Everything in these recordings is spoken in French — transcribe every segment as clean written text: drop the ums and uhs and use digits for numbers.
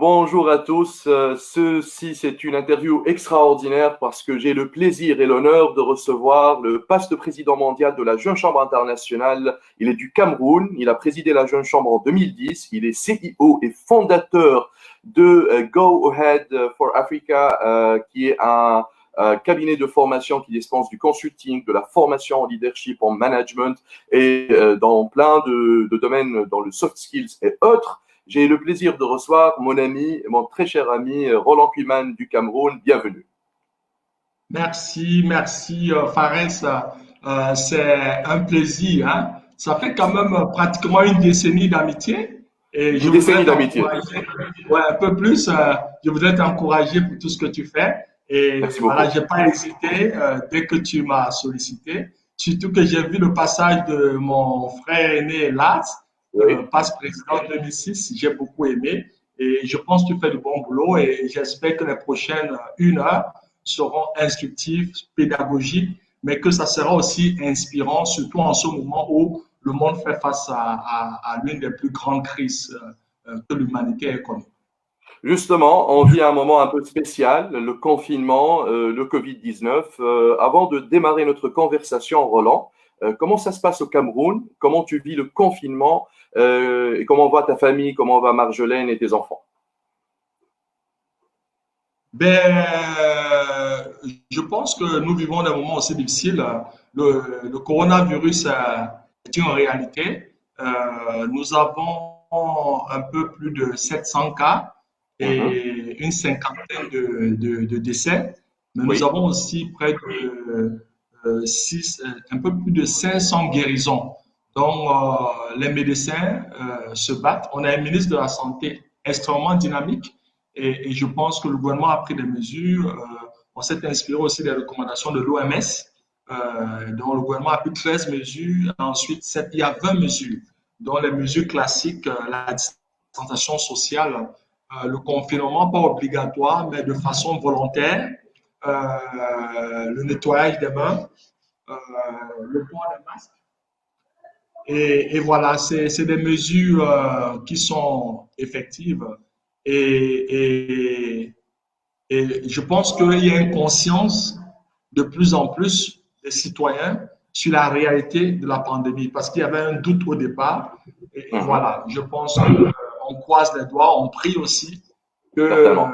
Bonjour à tous. Ceci, c'est une interview extraordinaire parce que j'ai le plaisir et l'honneur de recevoir le poste président mondial de la Jeune Chambre internationale. Il est du Cameroun. Il a présidé la Jeune Chambre en 2010. Il est CEO et fondateur de Go Ahead for Africa, qui est un cabinet de formation qui dispense du consulting, de la formation en leadership, en management et dans plein de domaines, dans le soft skills et autres. J'ai le plaisir de recevoir mon ami, mon très cher ami Roland Kuiman du Cameroun. Bienvenue. Merci, Fares. C'est un plaisir, hein. Ça fait quand même pratiquement une décennie d'amitié et je Une voudrais décennie d'amitié. t'encourager, ouais, un peu plus. Je voudrais t'encourager pour tout ce que tu fais. Et Merci voilà, beaucoup. j'ai pas hésité dès que tu m'as sollicité. Surtout que j'ai vu le passage de mon frère aîné Lars, Oui. passe-président en 2006. J'ai beaucoup aimé et je pense que tu fais du bon boulot et j'espère que les prochaines 1 heure seront instructifs, pédagogiques, mais que ça sera aussi inspirant, surtout en ce moment où le monde fait face à l'une des plus grandes crises que l'humanité ait connue. Justement, on vit un moment un peu spécial, le confinement, le Covid-19. Avant de démarrer notre conversation, Roland, comment ça se passe au Cameroun? Comment tu vis le confinement? Et comment va ta famille? Comment va Marjolaine et tes enfants? Je pense que nous vivons des moments aussi difficiles. Le coronavirus est une réalité. Nous avons un peu plus de 700 cas Mhm. et une cinquantaine de décès, mais nous Oui, avons aussi près de un peu plus de 500 guérisons. Donc, les médecins se battent. On a un ministre de la Santé extrêmement dynamique et je pense que le gouvernement a pris des mesures. On s'est inspiré aussi des recommandations de l'OMS. Donc, le gouvernement a pris 13 mesures. Ensuite, il y a 20 mesures, dont les mesures classiques, la distanciation sociale, le confinement pas obligatoire, mais de façon volontaire, le nettoyage des mains, euh, le port des masques. Et voilà, c'est des mesures qui sont effectives et, et, et je pense qu'il y a une conscience de plus en plus des citoyens sur la réalité de la pandémie parce qu'il y avait un doute au départ. Et mhm. voilà, je pense qu'on croise les doigts, on prie aussi que, Certainement.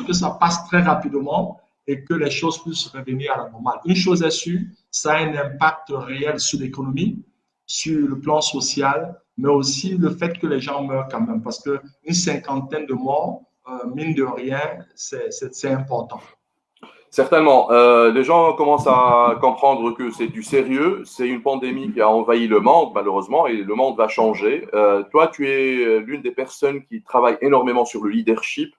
que ça passe très rapidement et que les choses puissent revenir à la normale. Une chose est sûre, ça a un impact réel sur l'économie, sur le plan social, mais aussi le fait que les gens meurent quand même, parce qu'une cinquantaine de morts, mine de rien, c'est important. Certainement. Les gens commencent à comprendre que c'est du sérieux. C'est une pandémie qui a envahi le monde, malheureusement, et le monde va changer. Toi, tu es l'une des personnes qui travaille énormément sur le leadership.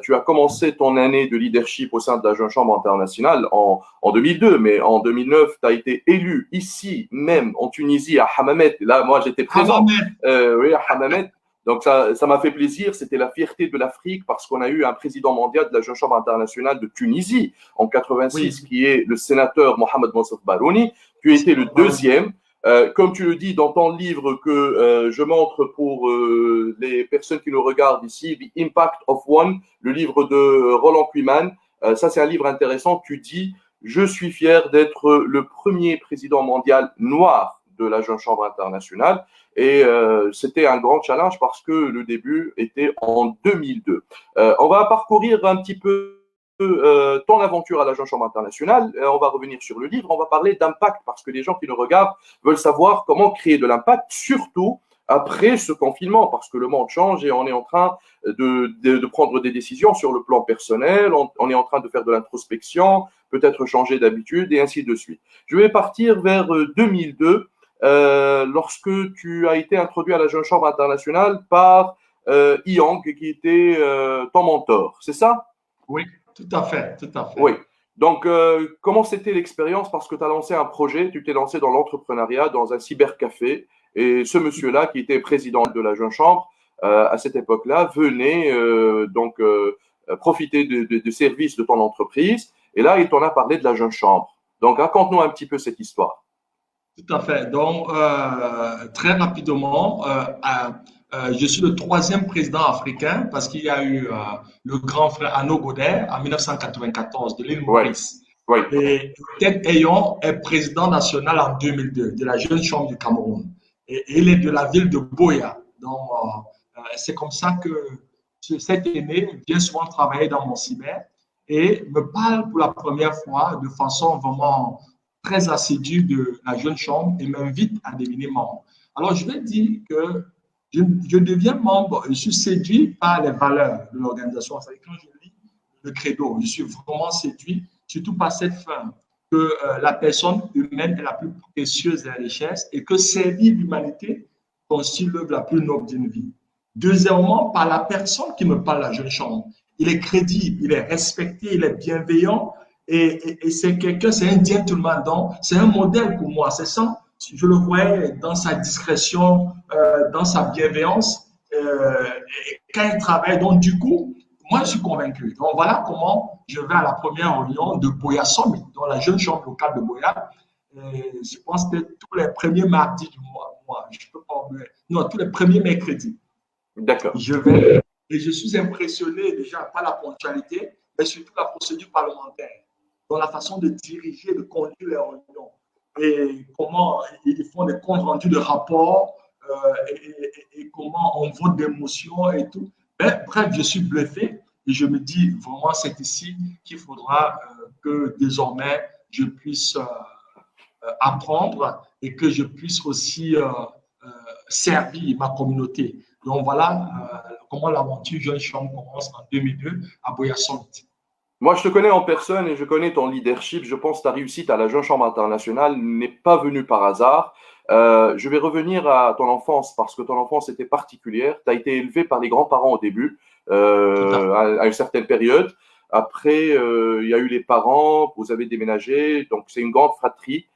Tu as commencé ton année de leadership au sein de la Jeune Chambre internationale en 2002, mais en 2009, tu as été élu ici même en Tunisie, à Hammamet. Là, moi, j'étais présent. Hammamet, Oui, à Hammamet. Donc ça m'a fait plaisir, c'était la fierté de l'Afrique parce qu'on a eu un président mondial de la Jeune Chambre internationale de Tunisie en oui, 86 qui est le sénateur Mohamed Moussouf Barouni. Tu étais le Barouni. deuxième. Comme tu le dis dans ton livre que je montre pour les personnes qui nous regardent ici, The Impact of One, le livre de Roland Kuiman, ça c'est un livre intéressant. Tu dis, je suis fier d'être le premier président mondial noir de la Jeune Chambre internationale. Et c'était un grand challenge parce que le début était en 2002. On va parcourir un petit peu ton aventure à la Jeune Chambre internationale. On va revenir sur le livre. On va parler d'impact parce que les gens qui nous regardent veulent savoir comment créer de l'impact, surtout après ce confinement, parce que le monde change et on est en train de prendre des décisions sur le plan personnel, on est en train de faire de l'introspection, peut-être changer d'habitude et ainsi de suite. Je vais partir vers 2002 lorsque tu as été introduit à la Jeune Chambre internationale par Yang, qui était ton mentor. C'est ça? Oui, tout à fait, tout à Oui. fait. Donc, comment c'était l'expérience? Parce que tu as lancé un projet, tu t'es lancé dans l'entrepreneuriat, dans un cybercafé. Et ce monsieur-là, qui était président de la Jeune Chambre, à cette époque-là, venait profiter de services de ton entreprise. Et là, il t'en a parlé de la Jeune Chambre. Donc, raconte-nous un petit peu cette histoire. Tout à fait. Donc, très rapidement, Je suis le troisième président africain parce qu'il y a eu le grand frère Arnaud Godet en 1994 de l'île Ouais, Maurice. ouais. Et Ted Ayon est président national en 2002 de la Jeune Chambre du Cameroun. Et il est de la ville de Boya. Donc, c'est comme ça que cet aîné vient souvent travailler dans mon cyber et me parle pour la première fois de façon vraiment très assidue de la Jeune Chambre et m'invite à devenir membre. Alors, je vais dire que je deviens membre, je suis séduit par les valeurs de l'organisation. C'est-à-dire quand je lis le credo, je suis vraiment séduit, surtout par cette fin que la personne humaine est la plus précieuse de la richesse et que servir l'humanité constitue l'œuvre la plus noble d'une vie. Deuxièmement, par la personne qui me parle, la Jeune Chambre. Il est crédible, il est respecté, il est bienveillant et c'est quelqu'un, c'est un gentleman, donc c'est un modèle pour moi. C'est ça, je le voyais dans sa discrétion, dans sa bienveillance, quand il travaille. Donc, du coup, moi, je suis convaincu. Donc, voilà comment je vais à la première réunion de Boya Summit, dans la Jeune Chambre locale de Boya. Je pense que tous les premiers mardis du mois, je peux pas, non, tous les premiers mercredis. D'accord. Je vais et je suis impressionné déjà par la ponctualité, mais surtout la procédure parlementaire, dans la façon de diriger, de conduire les réunions et comment ils font des comptes rendus de rapports et comment on vote des motions et tout. Mais, bref, je suis bluffé et je me dis vraiment c'est ici qu'il faudra que désormais je puisse apprendre et que je puisse aussi servir ma communauté. Donc voilà comment l'aventure Jeune Chambre commence en 2002 à Boya Summit. Moi, je te connais en personne et je connais ton leadership. Je pense que ta réussite à la Jeune Chambre internationale n'est pas venue par hasard. Je vais revenir à ton enfance parce que ton enfance était particulière. Tu as été élevé par les grands-parents au début, à une certaine période. Après, il y a eu les parents, vous avez déménagé, donc c'est une grande fratrie.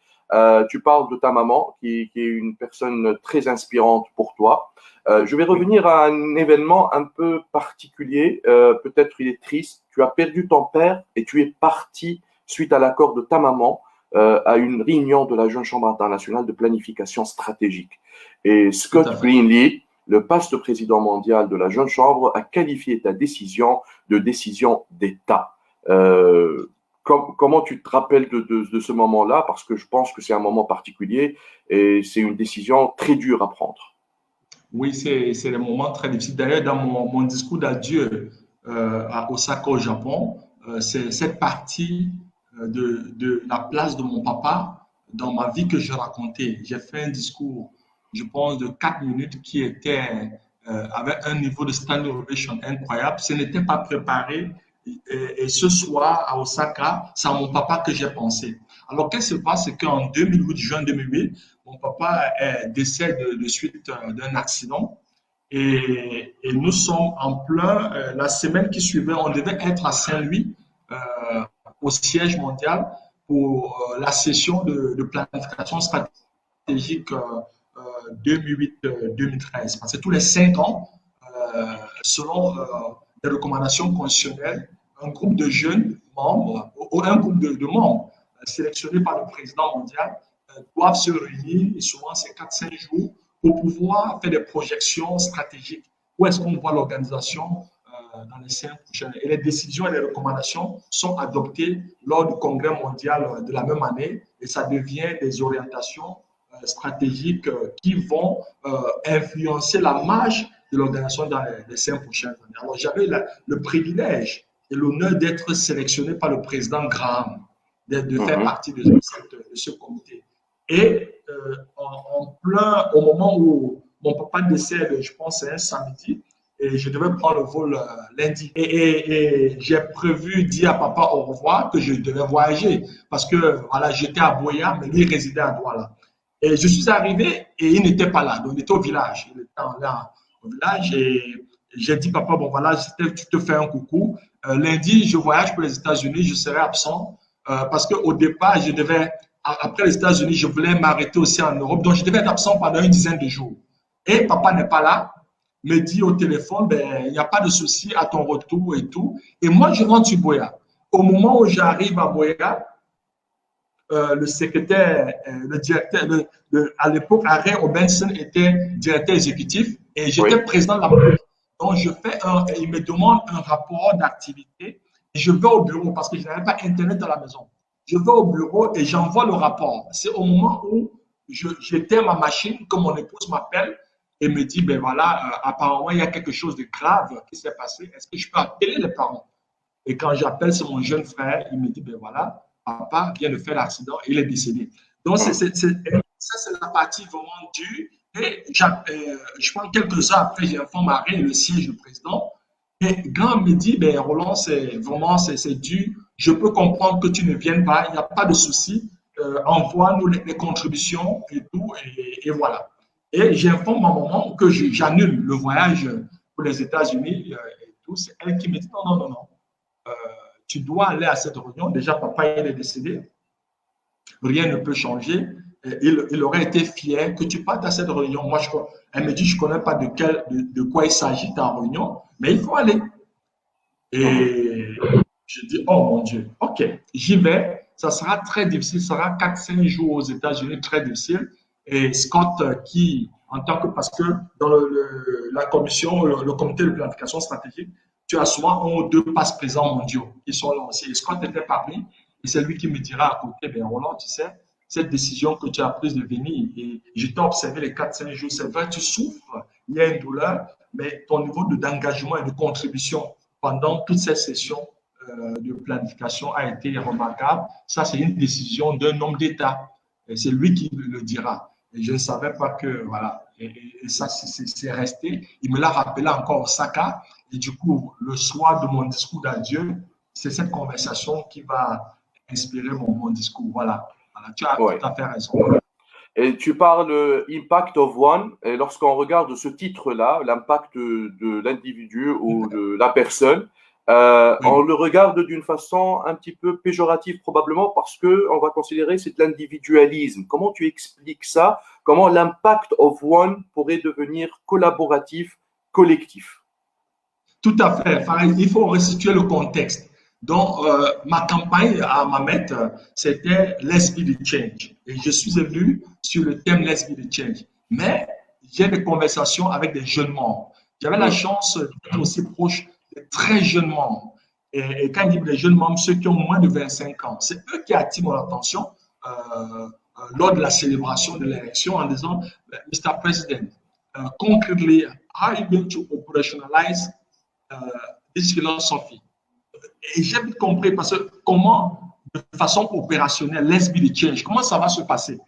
Tu parles de ta maman, qui est une personne très inspirante pour toi. Je vais revenir à un événement un peu particulier. Peut-être il est triste. Tu as perdu ton père et tu es parti, suite à l'accord de ta maman, à une réunion de la Jeune Chambre internationale de planification stratégique. Et Scott Greenlee, le poste président mondial de la Jeune Chambre, a qualifié ta décision de décision d'État. Comment tu te rappelles de ce moment-là? Parce que je pense que c'est un moment particulier et c'est une décision très dure à prendre. Oui, c'est des moments très difficiles. D'ailleurs, dans mon discours d'adieu à Osaka au Japon, c'est cette partie de la place de mon papa dans ma vie que je racontais. J'ai fait un discours, je pense, de 4 minutes qui était avec un niveau de standing ovation incroyable. Ce n'était pas préparé. Et ce soir, à Osaka, c'est à mon papa que j'ai pensé. Alors, qu'est-ce qui se passe? C'est qu'en 2008, juin 2008, mon papa décède de suite d'un accident. Et nous sommes en plein, la semaine qui suivait, on devait être à Saint-Louis, au siège mondial, pour la session de planification stratégique 2008-2013. Parce que tous les 5 ans, selon les recommandations constitutionnelles, un groupe de jeunes membres, ou un groupe de membres sélectionnés par le président mondial doivent se réunir, et souvent c'est 4-5 jours, pour pouvoir faire des projections stratégiques. Où est-ce qu'on voit l'organisation dans les 5 prochaines années? Et les décisions et les recommandations sont adoptées lors du congrès mondial de la même année et ça devient des orientations stratégiques qui vont influencer la marche de l'organisation dans les 5 prochaines années. Alors j'avais le privilège et l'honneur d'être sélectionné par le président Graham, de faire partie de ce comité. Et en plein, au moment où mon papa décède, je pense c'est un samedi, et je devais prendre le vol lundi. Et j'ai prévu dire à papa au revoir que je devais voyager parce que voilà, j'étais à Boya, mais lui résidait à Douala. Et je suis arrivé et il n'était pas là, donc il était au village. Il était là au village et j'ai dit papa, bon voilà, tu te fais un coucou. Lundi, je voyage pour les États-Unis, je serai absent parce qu'au départ, je devais après les États-Unis, je voulais m'arrêter aussi en Europe. Donc, je devais être absent pendant une dizaine de jours. Et papa n'est pas là, me dit au téléphone, ben, il n'y a pas de souci à ton retour et tout. Et moi, je rentre sur Boya. Au moment où j'arrive à Boya, le secrétaire, le directeur, à l'époque, Harry Robinson était directeur exécutif. Et j'étais président de la République. Donc, il me demande un rapport d'activité. Et je vais au bureau parce que je n'avais pas Internet dans la maison. Je vais au bureau et j'envoie le rapport. C'est au moment où j'éteins ma machine que mon épouse m'appelle et me dit, ben voilà, apparemment, il y a quelque chose de grave qui s'est passé. Est-ce que je peux appeler les parents? Et quand j'appelle, c'est mon jeune frère, il me dit, ben voilà, papa vient de faire l'accident et il est décédé. Donc, ça, c'est la partie vraiment dure. Et je prends quelques heures après, j'informe Marie, le siège du président. Et Grand me dit, ben Roland, c'est vraiment, c'est dur. Je peux comprendre que tu ne viennes pas, il n'y a pas de souci. Envoie-nous les contributions et tout, et voilà. Et j'informe ma maman que j'annule le voyage pour les États-Unis et tout. C'est elle qui me dit, non, non, non, non. Tu dois aller à cette réunion. Déjà, papa, il est décédé. Rien ne peut changer. Il aurait été fier que tu partes à cette réunion. Moi, elle me dit, je ne connais pas de quoi il s'agit ta réunion, mais il faut aller. Et je dis, oh mon Dieu, ok, j'y vais. Ça sera très difficile. Ça sera 4-5 jours aux États-Unis, très difficile. Et Scott, parce que dans la commission, le comité de planification stratégique, tu as souvent un ou deux passes-présents mondiaux qui sont là aussi. Et Scott était parmi, et c'est lui qui me dira à côté, ben Roland, tu sais, cette décision que tu as prise de venir, et je t'ai observé les 4-5 jours, c'est vrai, tu souffres, il y a une douleur, mais ton niveau d'engagement et de contribution pendant toute cette session de planification a été remarquable. Ça, c'est une décision d'un homme d'État. Et c'est lui qui le dira. Et je ne savais pas que, voilà, et ça, c'est resté. Il me l'a rappelé encore au Saka. Et du coup, le soir de mon discours d'adieu, c'est cette conversation qui va inspirer mon discours. Voilà. Tu as tout à fait raison. Et tu parles Impact of One, et lorsqu'on regarde ce titre-là, l'impact de l'individu ou de la personne, on le regarde d'une façon un petit peu péjorative probablement parce qu'on va considérer que c'est de l'individualisme. Comment tu expliques ça? Comment l'impact of one pourrait devenir collaboratif, collectif? Tout à fait. Il faut restituer le contexte. Donc, ma campagne à Mamet, c'était Let's Be the Change. Et je suis venu sur le thème Let's Be the Change. Mais j'ai des conversations avec des jeunes membres. J'avais la chance d'être aussi proche des très jeunes membres. Et quand je dis les jeunes membres, ceux qui ont moins de 25 ans, c'est eux qui attirent mon attention lors de la célébration de l'élection en disant, Mr. President, concretely, how are you going to operationalize this philosophy? Et j'ai vite compris parce que comment, de façon opérationnelle, let's be the change, comment ça va se passer?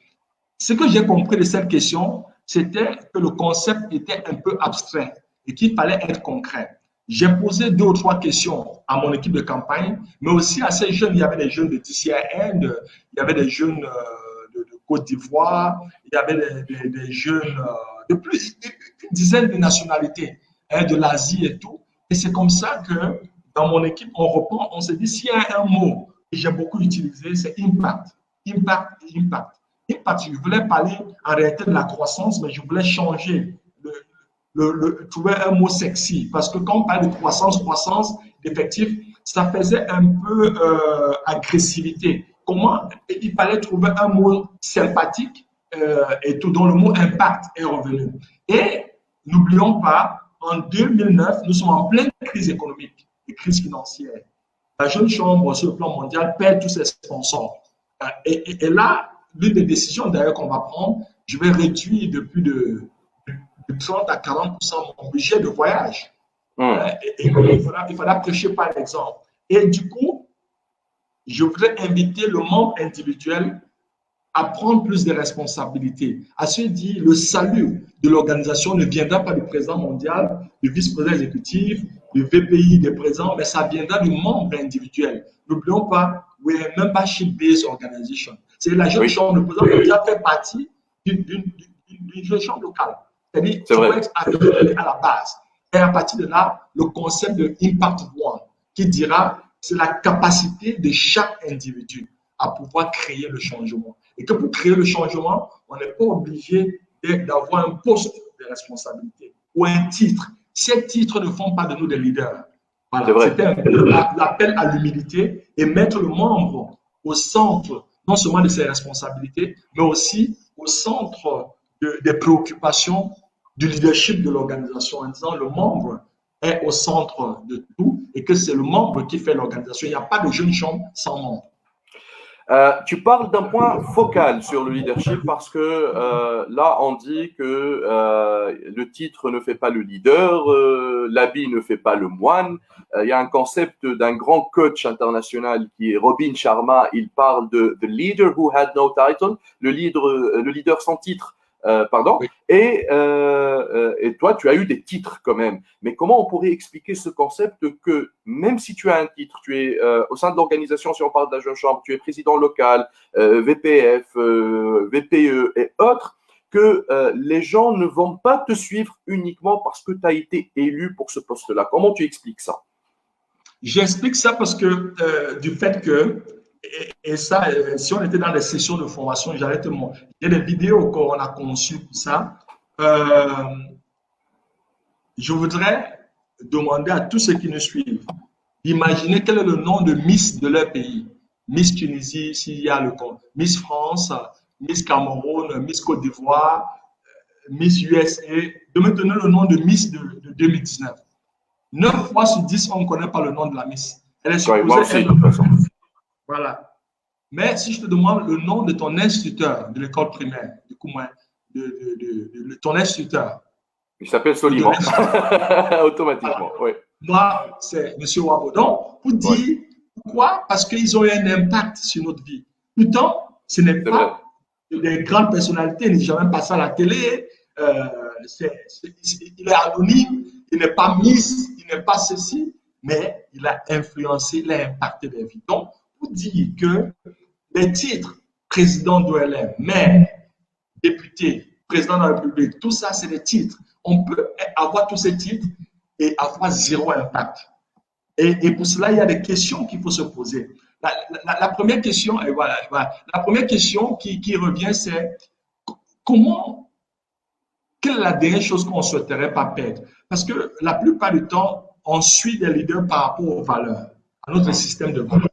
Ce que j'ai compris de cette question, c'était que le concept était un peu abstrait et qu'il fallait être concret. J'ai posé 2 ou 3 questions à mon équipe de campagne, mais aussi à ces jeunes. Il y avait des jeunes de TCIN, il y avait des jeunes de Côte d'Ivoire, il y avait des jeunes de plus d'une dizaine de nationalités, de l'Asie et tout. Et c'est comme ça que dans mon équipe, on se dit, s'il y a un mot que j'ai beaucoup utilisé, c'est impact. Impact, impact. Impact, je voulais parler en réalité de la croissance, mais je voulais changer, trouver un mot sexy. Parce que quand on parle de croissance d'effectifs, ça faisait un peu agressivité. Comment il fallait trouver un mot sympathique et tout, dont le mot impact est revenu. Et n'oublions pas, en 2009, nous sommes en pleine crise économique et crise financière. La jeune chambre sur le plan mondial perd tous ses sponsors. Et là, l'une des décisions d'ailleurs qu'on va prendre, je vais réduire de plus de 30 à 40% mon budget de voyage. Il faudra prêcher par l'exemple. Et du coup, je voudrais inviter le membre individuel à prendre plus de responsabilités, à se dire le salut de l'organisation ne viendra pas du président mondial, du vice-président exécutif, du VPI des présidents, mais ça viendra du membre individuel. N'oublions pas, we're a membership-based organization. C'est la jeune chambre, le président mondial fait partie d'une jeune chambre locale. C'est-à-dire qu'il faut être arrivé à la base. Et à partir de là, le concept de Impact One, qui dira c'est la capacité de chaque individu à pouvoir créer le changement. Et que pour créer le changement, on n'est pas obligé d'avoir un poste de responsabilité ou un titre. Ces titres ne font pas de nous des leaders. Voilà. C'était l'appel à l'humilité et mettre le membre au centre, non seulement de ses responsabilités, mais aussi au centre des préoccupations du leadership de l'organisation en disant le membre est au centre de tout et que c'est le membre qui fait l'organisation. Il n'y a pas de jeune chambre sans membre. Tu parles d'un point focal sur le leadership parce que là, on dit que le titre ne fait pas le leader, l'habit ne fait pas le moine. Il y a un concept d'un grand coach international qui est Robin Sharma. Il parle de the leader who had no title, le leader sans titre. Pardon. Oui. Et toi, tu as eu des titres quand même. Mais comment on pourrait expliquer ce concept que même si tu as un titre, tu es au sein de l'organisation, si on parle de la jeune chambre, tu es président local, VPF, VPE et autres, que les gens ne vont pas te suivre uniquement parce que tu as été élu pour ce poste-là. Comment tu expliques ça? J'explique ça parce que du fait que et ça, si on était dans des sessions de formation, j'allais te montrer. Il y a des vidéos qu'on a conçues pour ça. Je voudrais demander à tous ceux qui nous suivent d'imaginer quel est le nom de Miss de leur pays. Miss Tunisie, s'il y a le compte. Miss France, Miss Cameroun, Miss Côte d'Ivoire, Miss USA. De me donner le nom de Miss de 2019. 9 fois sur 10, on ne connaît pas le nom de la Miss. Elle est supposée être... Voilà. Mais si je te demande le nom de ton instituteur de l'école primaire, du coup, de ton instituteur. Il s'appelle Soliman. Automatiquement, oui. Moi, c'est M. Wabodon. Pour dire pourquoi? Parce qu'ils ont eu un impact sur notre vie. Pourtant, ce n'est pas des grandes personnalités, il n'est jamais passé à la télé. Il est anonyme, il n'est pas Miss, il n'est pas ceci, mais il a influencé, il a impacté des vies. Donc, pour dire que les titres, président d'OLM, maire, député, président de la République, tout ça, c'est des titres. On peut avoir tous ces titres et avoir zéro impact. Et pour cela, il y a des questions qu'il faut se poser. La première question, et voilà, la première question qui revient, c'est quelle est la dernière chose qu'on ne souhaiterait pas perdre? Parce que la plupart du temps, on suit des leaders par rapport aux valeurs, à notre système de valeurs.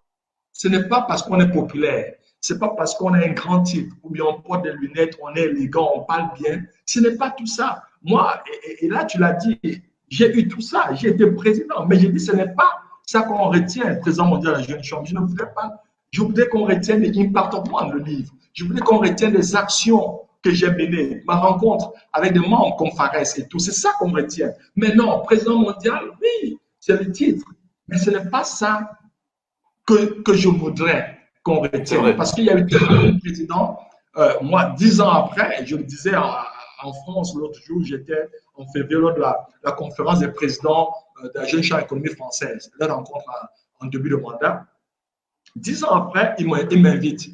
Ce n'est pas parce qu'on est populaire, ce n'est pas parce qu'on a un grand titre, ou bien on porte des lunettes, on est élégant, on parle bien. Ce n'est pas tout ça. Moi, et là tu l'as dit, j'ai eu tout ça, j'ai été président, mais j'ai dit ce n'est pas ça qu'on retient, président mondial de la jeune chambre. Je ne voulais pas. Je voulais qu'on retienne l'Impact of One, le livre. Je voulais qu'on retienne les actions que j'ai menées, ma rencontre avec des membres comme Fares et tout. C'est ça qu'on retient. Mais non, président mondial, oui, c'est le titre. Mais ce n'est pas ça que je voudrais qu'on retienne. Parce qu'il y a eu tellement de présidents. Moi, 10 ans après, je le disais en France l'autre jour, j'étais en février lors de la conférence des présidents de la jeune chambre économique française, leur rencontre en début de mandat. 10 ans après, ils m'invitent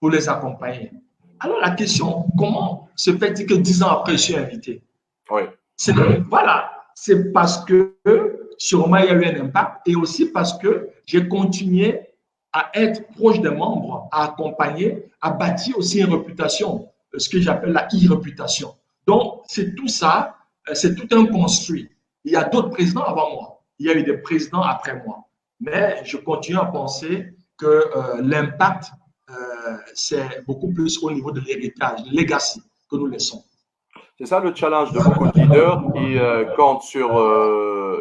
pour les accompagner. Alors la question, comment se fait-il que 10 ans après, je suis invité? Oui. Voilà, c'est parce que sûrement il y a eu un impact et aussi parce que j'ai continué à être proche des membres, à accompagner, à bâtir aussi une réputation, ce que j'appelle la e-réputation. Donc, c'est tout ça, c'est tout un construit. Il y a d'autres présidents avant moi, il y a eu des présidents après moi. Mais je continue à penser que l'impact, c'est beaucoup plus au niveau de l'héritage, le legacy que nous laissons. C'est ça le challenge de beaucoup de leaders qui comptent sur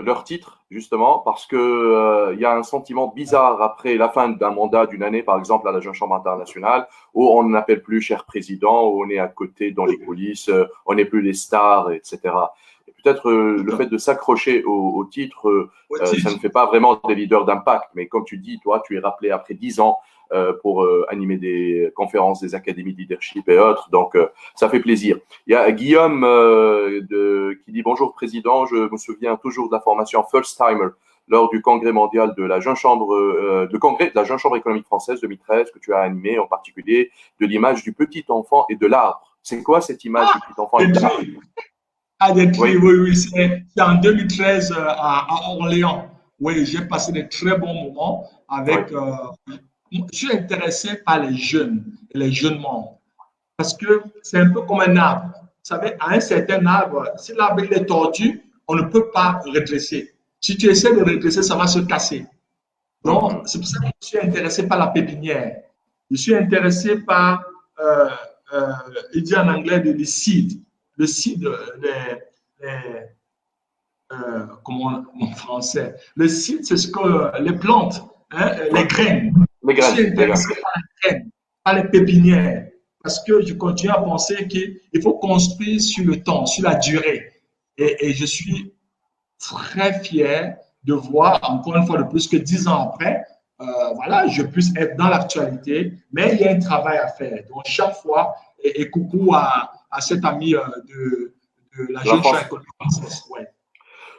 leur titre, justement, parce que y a un sentiment bizarre après la fin d'un mandat d'une année, par exemple, à la Jeune Chambre internationale, où on n'appelle plus cher président, où on est à côté dans les coulisses, on n'est plus les stars, etc. Et peut-être le fait de s'accrocher au titre, ça ne fait pas vraiment des leaders d'impact. Mais comme tu dis, toi, tu es rappelé après 10 ans pour animer des conférences des académies de leadership et autres. Donc, ça fait plaisir. Il y a Guillaume qui dit « Bonjour, Président. Je me souviens toujours de la formation First Timer lors du congrès mondial de la Jeune Chambre, congrès de la Jeune Chambre économique française 2013 que tu as animé, en particulier de l'image du petit enfant et de l'arbre. C'est quoi cette image du petit enfant et de l'arbre? Oui. C'est en 2013 à Orléans. Oui, j'ai passé de très bons moments avec... je suis intéressé par les jeunes et les jeunes membres parce que c'est un peu comme un arbre. Vous savez, à un certain arbre, si l'arbre est tordu, on ne peut pas redresser. Si tu essaies de redresser, ça va se casser. Donc, c'est pour ça que je suis intéressé par la pépinière. Je suis intéressé par, il dit en anglais, the seed. le CID, comment en français, le CID, c'est ce que les plantes, hein, les graines. Les Je suis graines, les graines. intéressé par les graines, par les pépinières, parce que je continue à penser qu'il faut construire sur le temps, sur la durée. Et je suis très fier de voir, encore une fois de plus, que 10 ans après, voilà, je puisse être dans l'actualité, mais il y a un travail à faire. Donc, chaque fois, et coucou à cet ami de la La jeune chambre France. économique française. Ouais.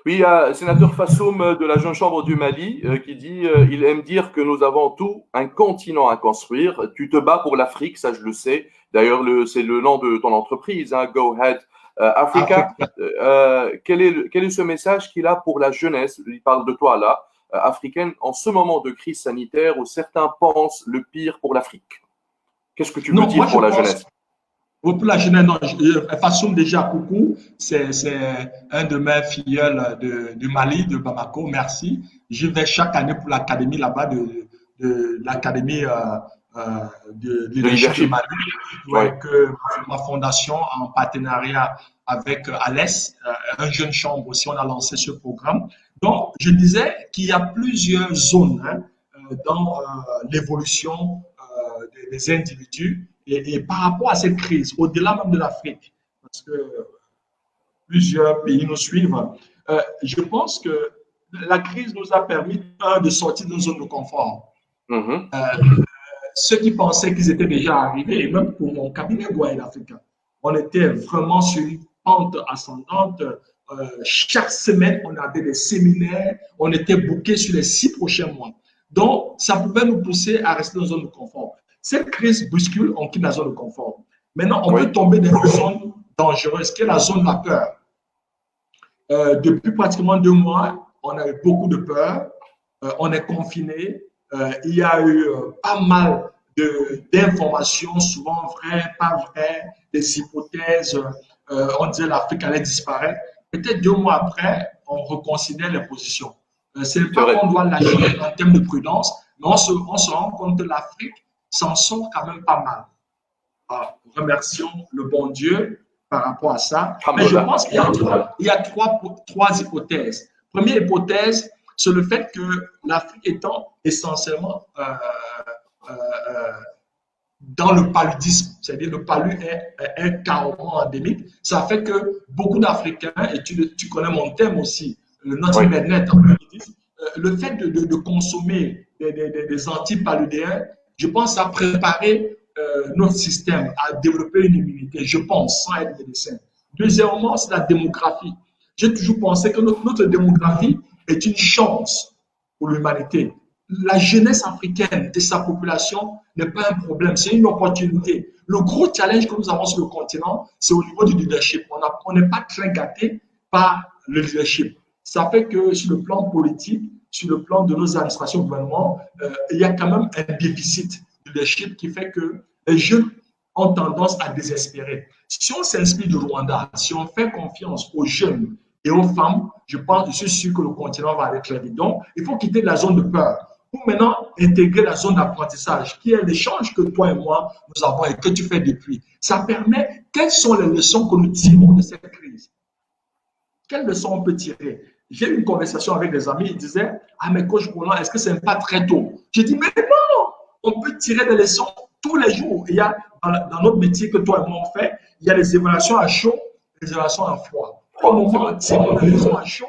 Oui, il y a le sénateur Fassoum de la Jeune Chambre du Mali qui dit il aime dire que nous avons tout un continent à construire. Tu te bats pour l'Afrique, ça je le sais. D'ailleurs, c'est le nom de ton entreprise, hein, Go Ahead Africa. Afrique. Quel est ce message qu'il a pour la jeunesse? Il parle de toi là, africaine, en ce moment de crise sanitaire où certains pensent le pire pour l'Afrique. Qu'est-ce que tu veux Non, dire moi je pour la pense, jeunesse? pour la jeunesse, non, Fassoum déjà, coucou, c'est un de mes filleuls du Mali, de Bamako, merci. Je vais chaque année pour l'académie là-bas, de l'académie de De leadership de leadership. Mali, Oui. ouais, que ma fondation, en partenariat avec Alès, un jeune chambre aussi, on a lancé ce programme. Donc, je disais qu'il y a plusieurs zones, hein, dans l'évolution des individus et par rapport à cette crise, au-delà même de l'Afrique, parce que plusieurs pays nous suivent, je pense que la crise nous a permis, de sortir de nos zones de confort. Mhm. Ceux qui pensaient qu'ils étaient déjà arrivés, et même pour mon cabinet Go-Ahead Africa, on était vraiment sur une pente ascendante. Chaque semaine, on avait des séminaires, on était bookés sur les 6 prochains mois. Donc, ça pouvait nous pousser à rester dans une zone de confort. Cette crise bouscule, on quitte la zone de confort. Maintenant, on Oui. peut tomber dans une zone dangereuse, qui est la zone de la peur. Depuis pratiquement 2 mois, on a eu beaucoup de peur, on est confiné, il y a eu pas mal d'informations, souvent vraies, pas vraies, des hypothèses, on disait l'Afrique allait disparaître. Peut-être 2 mois après, on reconsidère les positions. Ce n'est C'est pas vrai. qu'on doit lâcher en termes de prudence, mais on se rend compte que l'Afrique s'en sort quand même pas mal. Alors, remercions le bon Dieu par rapport à ça. Mais je pense qu'il y a trois hypothèses. Première hypothèse, c'est le fait que l'Afrique étant essentiellement dans le paludisme, c'est-à-dire le palud est un carrément endémique, ça fait que beaucoup d'Africains, et tu connais mon thème aussi, le Naughty Net, le fait de consommer des antipaludéens, je pense à préparer notre système à développer une immunité, je pense, sans être médecin. Deuxièmement, c'est la démographie. J'ai toujours pensé que notre démographie est une chance pour l'humanité. La jeunesse africaine et sa population n'est pas un problème, c'est une opportunité. Le gros challenge que nous avons sur le continent, c'est au niveau du leadership. On n'est pas très gâté par le leadership. Ça fait que sur le plan politique, sur le plan de nos administrations gouvernementales, il y a quand même un déficit de leadership qui fait que les jeunes ont tendance à désespérer. Si on s'inspire du Rwanda, si on fait confiance aux jeunes et aux femmes, je suis sûr que le continent va aller très vite. Donc, il faut quitter la zone de peur pour maintenant intégrer la zone d'apprentissage, qui est l'échange que toi et moi, nous avons et que tu fais depuis. Ça permet, quelles sont les leçons que nous tirons de cette crise? Quelles leçons on peut tirer? J'ai eu une conversation avec des amis, ils disaient, ah mais coach Roland, est-ce que ce n'est pas très tôt? J'ai dit, mais non, on peut tirer des leçons tous les jours. Il y a, dans notre métier que toi et moi on fait, il y a des évaluations à chaud, des évaluations à froid. Au moment, c'est des leçons à chaud,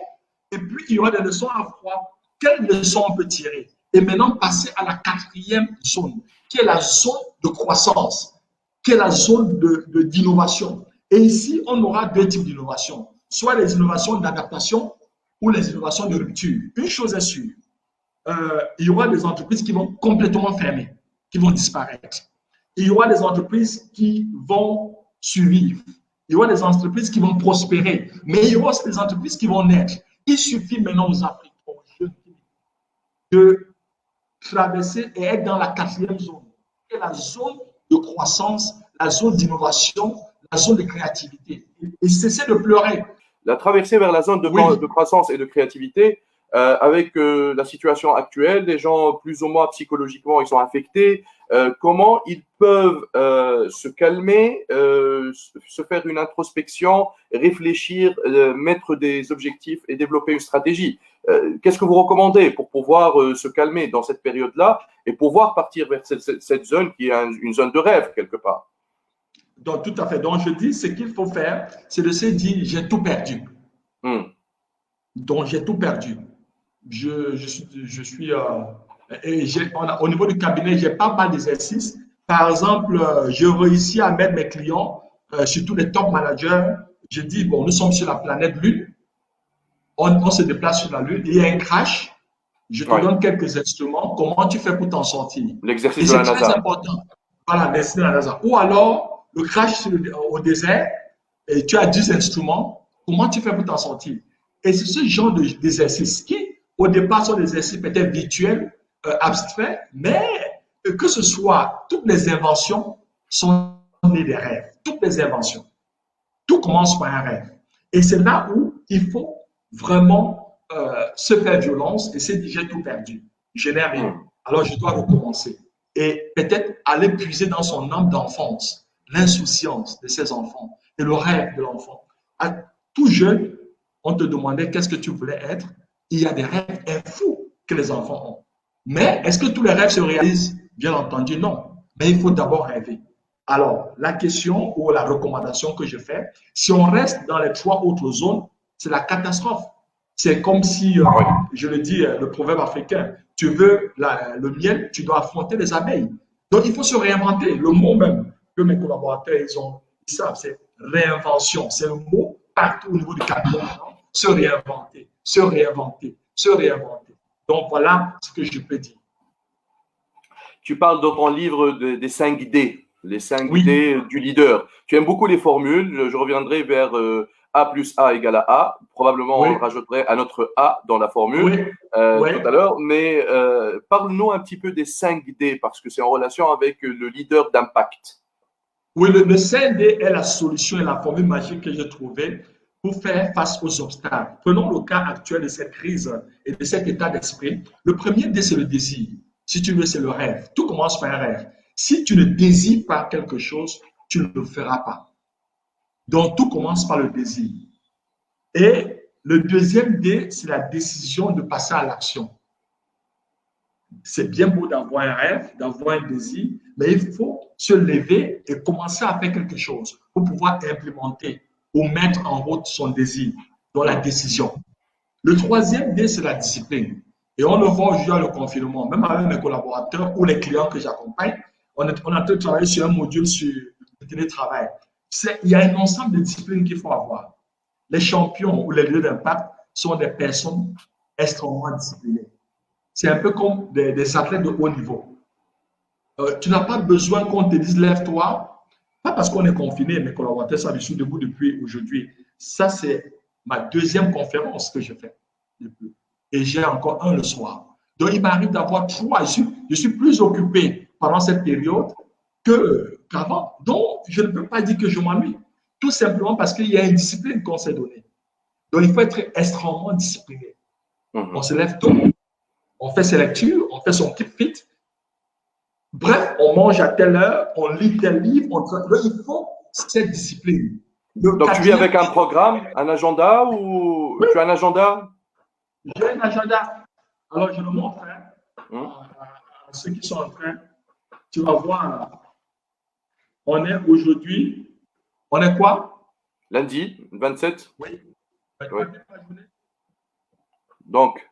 et puis il y aura des leçons à froid. Quelles leçons on peut tirer? Et maintenant, passer à la 4e zone, qui est la zone de croissance, qui est la zone d'innovation. Et ici, on aura 2 types d'innovation, soit les innovations d'adaptation ou les innovations de rupture. Une chose est sûre, il y aura des entreprises qui vont complètement fermer, qui vont disparaître. Il y aura des entreprises qui vont survivre. Il y aura des entreprises qui vont prospérer. Mais il y aura aussi des entreprises qui vont naître. Il suffit maintenant aux Africains, aux jeunes, de traverser et être dans la 4e zone, qui est la zone de croissance, la zone d'innovation, la zone de créativité. Et cesser de pleurer. La traversée vers la zone de croissance et de créativité, avec la situation actuelle, les gens plus ou moins psychologiquement, ils sont affectés. comment ils peuvent se calmer, se faire une introspection, réfléchir, mettre des objectifs et développer une stratégie. Qu'est-ce que vous recommandez pour pouvoir se calmer dans cette période-là et pouvoir partir vers cette zone qui est une zone de rêve quelque part? Donc, tout à fait. Donc, je dis, ce qu'il faut faire, c'est de se dire, j'ai tout perdu. Donc, j'ai tout perdu. Au niveau du cabinet, j'ai pas mal d'exercices. Par exemple, je réussis à mettre mes clients, surtout les top managers. Je dis, bon, nous sommes sur la planète Lune. On se déplace sur la Lune. Il y a un crash. Je te donne quelques instruments. Comment tu fais pour t'en sortir? L'exercice de la NASA. C'est très important. Voilà, l'exercice de la NASA. Ou alors, le crash au désert, et tu as 10 instruments. Comment tu fais pour t'en sortir? Et c'est ce genre d'exercices qui, au départ, sont des exercices peut-être virtuels, abstraits, mais que ce soit, toutes les inventions sont nées des rêves. Toutes les inventions. Tout commence par un rêve. Et c'est là où il faut vraiment se faire violence et se dire j'ai tout perdu. Je n'ai rien. Alors je dois recommencer. Et peut-être aller puiser dans son âme d'enfance, l'insouciance de ses enfants et le rêve de l'enfant. À tout jeune, on te demandait qu'est-ce que tu voulais être. Il y a des rêves fous que les enfants ont. Mais est-ce que tous les rêves se réalisent? Bien entendu, non. Mais il faut d'abord rêver. Alors, la question ou la recommandation que je fais, si on reste dans les 3 autres zones, c'est la catastrophe. C'est comme si, je le dis, le proverbe africain, tu veux le miel, tu dois affronter les abeilles. Donc, il faut se réinventer. Le mot même que mes collaborateurs, ils savent, c'est réinvention. C'est le mot partout au niveau du cabinet. Se réinventer, se réinventer, se réinventer. Donc, voilà ce que je peux dire. Tu parles dans ton livre des 5 D, les 5 D du leader. Tu aimes beaucoup les formules. Je reviendrai vers A plus A égale à A. Probablement, on rajouterait un autre A dans la formule tout à l'heure. Mais parle-nous un petit peu des 5 D parce que c'est en relation avec le leader d'impact. Oui, le 5 D est la solution et la formule magique que j'ai trouvée pour faire face aux obstacles. Prenons le cas actuel de cette crise et de cet état d'esprit. Le premier D, c'est le désir. Si tu veux, c'est le rêve. Tout commence par un rêve. Si tu ne désires pas quelque chose, tu ne le feras pas. Donc, tout commence par le désir. Et le deuxième D, c'est la décision de passer à l'action. C'est bien beau d'avoir un rêve, d'avoir un désir, mais il faut se lever et commencer à faire quelque chose pour pouvoir implémenter ou mettre en route son désir, dans la décision. Le troisième D, c'est la discipline. Et on le voit aujourd'hui dans le confinement, même avec mes collaborateurs ou les clients que j'accompagne, on est en train de travailler sur un module sur le télétravail. Il y a un ensemble de disciplines qu'il faut avoir. Les champions ou les leaders d'impact sont des personnes extrêmement disciplinées. C'est un peu comme des athlètes de haut niveau. Tu n'as pas besoin qu'on te dise lève-toi, pas parce qu'on est confiné, mes collaborateurs savent, je suis debout depuis aujourd'hui. Ça, c'est ma deuxième conférence que je fais. Et j'ai encore un le soir. Donc, il m'arrive d'avoir 3. Je suis plus occupé pendant cette période qu'avant. Donc, je ne peux pas dire que je m'ennuie. Tout simplement parce qu'il y a une discipline qu'on s'est donnée. Donc, il faut être extrêmement discipliné. On se lève tôt, on fait ses lectures, on fait son keep fit. Bref, on mange à telle heure, on lit tel livre. Il faut cette discipline. Donc, tu vis avec un programme, un agenda ou tu as un agenda? J'ai un agenda. Alors, je le montre à ceux qui sont en train. Tu vas voir. On est aujourd'hui. On est quoi? Lundi, 27. Oui. Donc,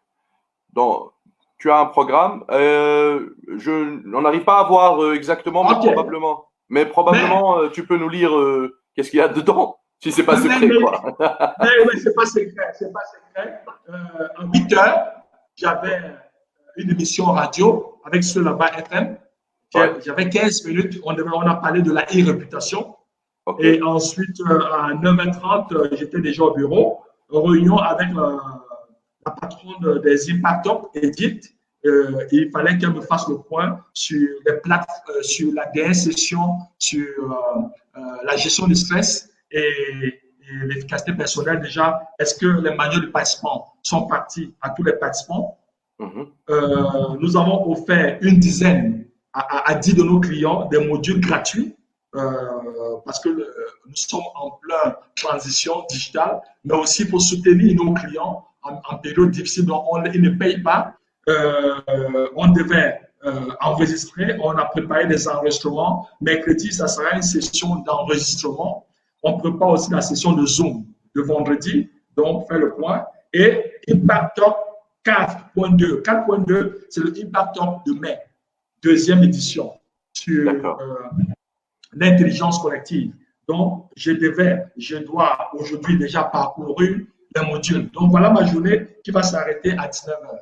tu as un programme. On n'arrive pas à voir exactement, mais probablement. Mais probablement, tu peux nous lire qu'est-ce qu'il y a dedans, si c'est pas secret. Mais c'est pas secret. C'est pas secret. En 8 heures, j'avais une émission radio avec ceux là-bas FM. J'avais 15 minutes. On a parlé de la e-réputation. Okay. Et ensuite, à 9h30, j'étais déjà au bureau. Réunion avec la patronne des Impact Up, Edith. Il fallait qu'elle me fasse le point sur les plateformes, sur la dernière session, sur la gestion du stress et l'efficacité personnelle. Déjà, est-ce que les manuels de participants sont partis à tous les participants? Nous avons offert une dizaine à 10 de nos clients des modules gratuits parce que nous sommes en pleine transition digitale, mais aussi pour soutenir nos clients en période difficile. Donc, ils ne payent pas. On devait enregistrer. On a préparé des enregistrements. Mercredi, ça sera une session d'enregistrement. On prépare aussi la session de Zoom de vendredi. Donc, faire le point. Et Impact Talk 4.2. 4.2, c'est le Impact Talk de mai, deuxième édition sur l'intelligence collective. Donc, je dois aujourd'hui déjà parcourir les modules. Donc, voilà ma journée qui va s'arrêter à 19h.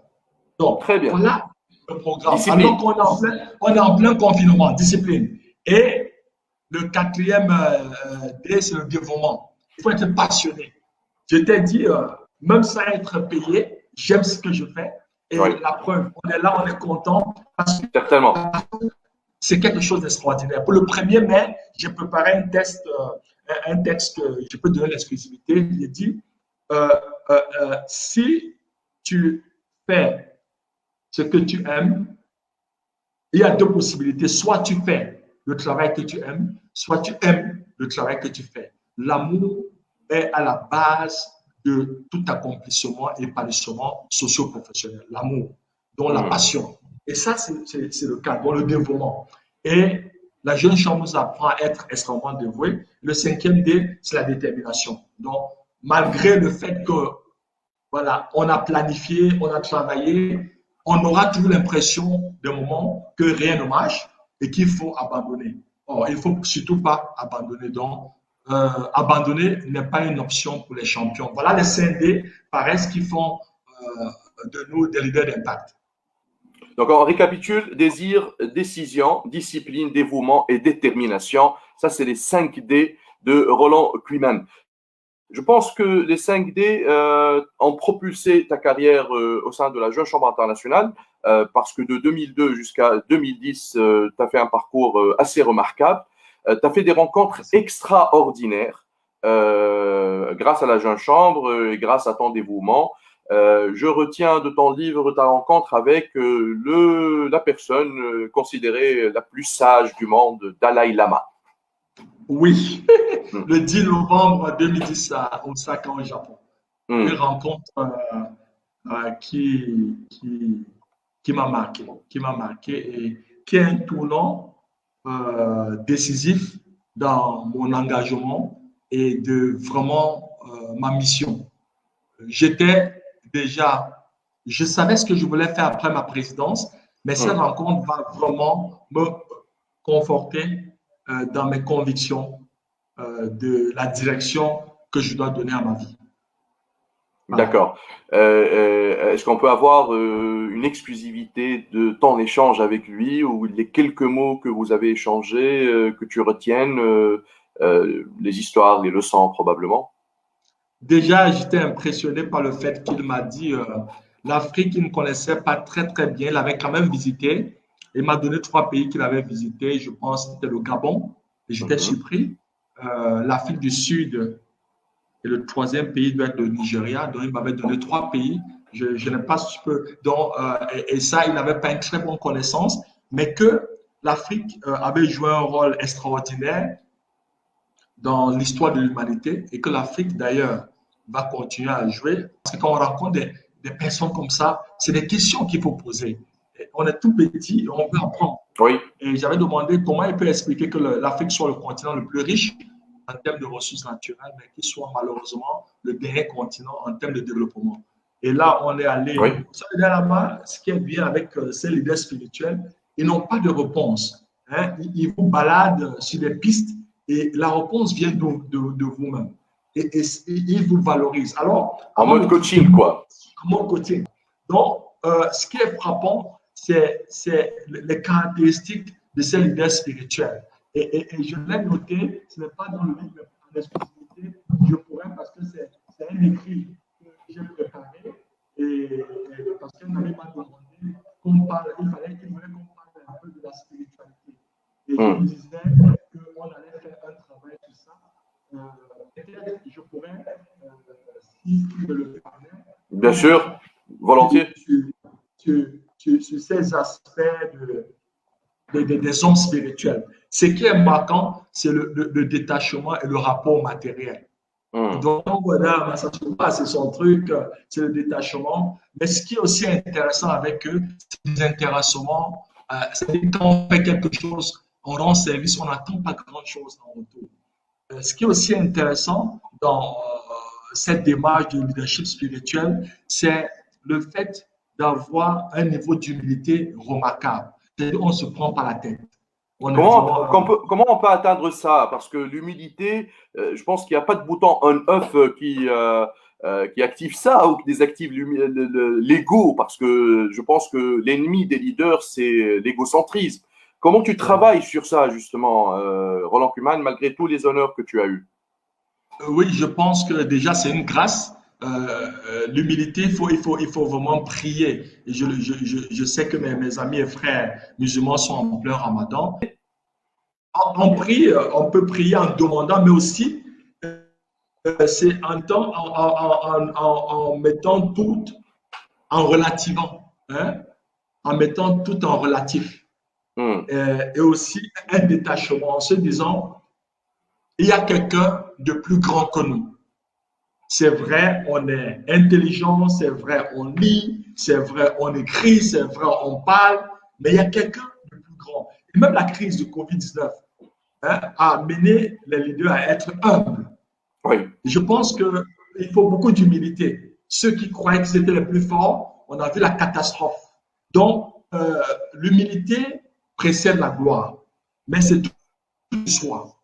Donc, très bien. Voilà le programme. Discipline. Alors qu'on est en plein confinement, discipline. Et le quatrième D, c'est le dévouement. Il faut être passionné. Je t'ai dit, même sans être payé, j'aime ce que je fais. Et la preuve, on est là, on est content. Parce que certainement. C'est quelque chose d'extraordinaire. Pour le 1er mai, j'ai préparé un texte que je peux donner l'exclusivité. J'ai dit, si tu fais ce que tu aimes, il y a deux possibilités. Soit tu fais le travail que tu aimes, soit tu aimes le travail que tu fais. L'amour est à la base de tout accomplissement et épanouissement socio-professionnel. L'amour, donc la passion. Et ça, c'est le cas, dans le dévouement. Et la jeune chambre nous apprend à être extrêmement dévoué. Le 5e D, c'est la détermination. Donc, malgré le fait que, voilà, on a planifié, on a travaillé, on aura toujours l'impression d'un moment que rien ne marche et qu'il faut abandonner. Or, il ne faut surtout pas abandonner. Donc, abandonner n'est pas une option pour les champions. Voilà les 5 D, paraissent qui font de nous des leaders d'impact. Donc, on récapitule: désir, décision, discipline, dévouement et détermination. Ça, c'est les 5 D de Roland Kuiman. Je pense que les 5 D ont propulsé ta carrière au sein de la Jeune Chambre internationale parce que de 2002 jusqu'à 2010, tu as fait un parcours assez remarquable. Tu as fait des rencontres extraordinaires grâce à la Jeune Chambre et grâce à ton dévouement. Je retiens de ton livre ta rencontre avec la personne considérée la plus sage du monde, Dalai Lama. Oui, le 10 novembre 2010 à Osaka, au Japon. Une rencontre qui m'a marqué et qui est un tournant décisif dans mon engagement et de vraiment ma mission. Je savais ce que je voulais faire après ma présidence, mais cette rencontre va vraiment me conforter dans mes convictions de la direction que je dois donner à ma vie. D'accord. Est-ce qu'on peut avoir une exclusivité de ton échange avec lui ou les quelques mots que vous avez échangés, que tu retiennes, les histoires, les leçons probablement? Déjà, j'étais impressionné par le fait qu'il m'a dit l'Afrique, il ne connaissait pas très très bien, il avait quand même visité. Il m'a donné 3 pays qu'il avait visités. Je pense que c'était le Gabon, et j'étais surpris. L'Afrique du Sud, et le 3e pays doit être le Nigeria. Donc, il m'avait donné 3 pays. Je n'ai pas super. Donc, et ça, il n'avait pas une très bonne connaissance, mais que l'Afrique avait joué un rôle extraordinaire dans l'histoire de l'humanité et que l'Afrique, d'ailleurs, va continuer à jouer. Parce que quand on rencontre des personnes comme ça, c'est des questions qu'il faut poser. On est tout petit et on veut apprendre. Oui. Et j'avais demandé comment il peut expliquer que l'Afrique soit le continent le plus riche en termes de ressources naturelles, mais qu'il soit malheureusement le dernier continent en termes de développement. Et là, on est allé. Oui. Là-bas, ce qui est bien avec ces leaders spirituels, ils n'ont pas de réponse. Hein? Ils vous baladent sur des pistes et la réponse vient de vous-même. Et ils vous valorisent. Alors, en mode coaching, quoi. En mode coaching. Donc, ce qui est frappant, c'est les caractéristiques de ces leaders spirituels. Et je l'ai noté, ce n'est pas dans le livre en exclusivité, je pourrais, parce que c'est un écrit que j'ai préparé, et parce qu'un ami m'a demandé qu'on parle, il voulait qu'on parle un peu de la spiritualité. Et je me disais qu'on allait faire un travail sur ça. Peut-être que je pourrais, si je le permets. Bien sûr, volontiers. Sur ces aspects des hommes spirituels. Ce qui est marquant, c'est le détachement et le rapport au matériel. Donc, voilà, Massachusetts, c'est son truc, c'est le détachement. Mais ce qui est aussi intéressant avec eux, c'est les intéressements. C'est-à-dire quand on fait quelque chose, on rend service, on n'attend pas grand-chose en retour. Ce qui est aussi intéressant dans cette démarche de leadership spirituel, c'est le fait d'avoir un niveau d'humilité remarquable. On ne se prend pas la tête. Comment on peut atteindre ça? Parce que l'humilité, je pense qu'il n'y a pas de bouton on-off qui active ça ou qui désactive l'ego, parce que je pense que l'ennemi des leaders, c'est l'égocentrisme. Comment tu travailles sur ça, justement, Roland Kuman, malgré tous les honneurs que tu as eus? Oui, je pense que déjà, c'est une grâce. L'humilité, il faut vraiment prier. Et je sais que mes amis et frères musulmans sont en plein ramadan. On prie, on peut prier en demandant, mais aussi c'est en mettant tout en relativant, hein, en mettant tout en relatif. Et aussi un détachement en se disant, il y a quelqu'un de plus grand que nous. C'est vrai, on est intelligent, c'est vrai, on lit, c'est vrai, on écrit, c'est vrai, on parle, mais il y a quelqu'un de plus grand. Et même la crise du Covid-19 a amené les leaders à être humbles. Oui. Je pense qu'il faut beaucoup d'humilité. Ceux qui croyaient que c'était les plus forts, on a vu la catastrophe. Donc, l'humilité précède la gloire, mais c'est tout soi.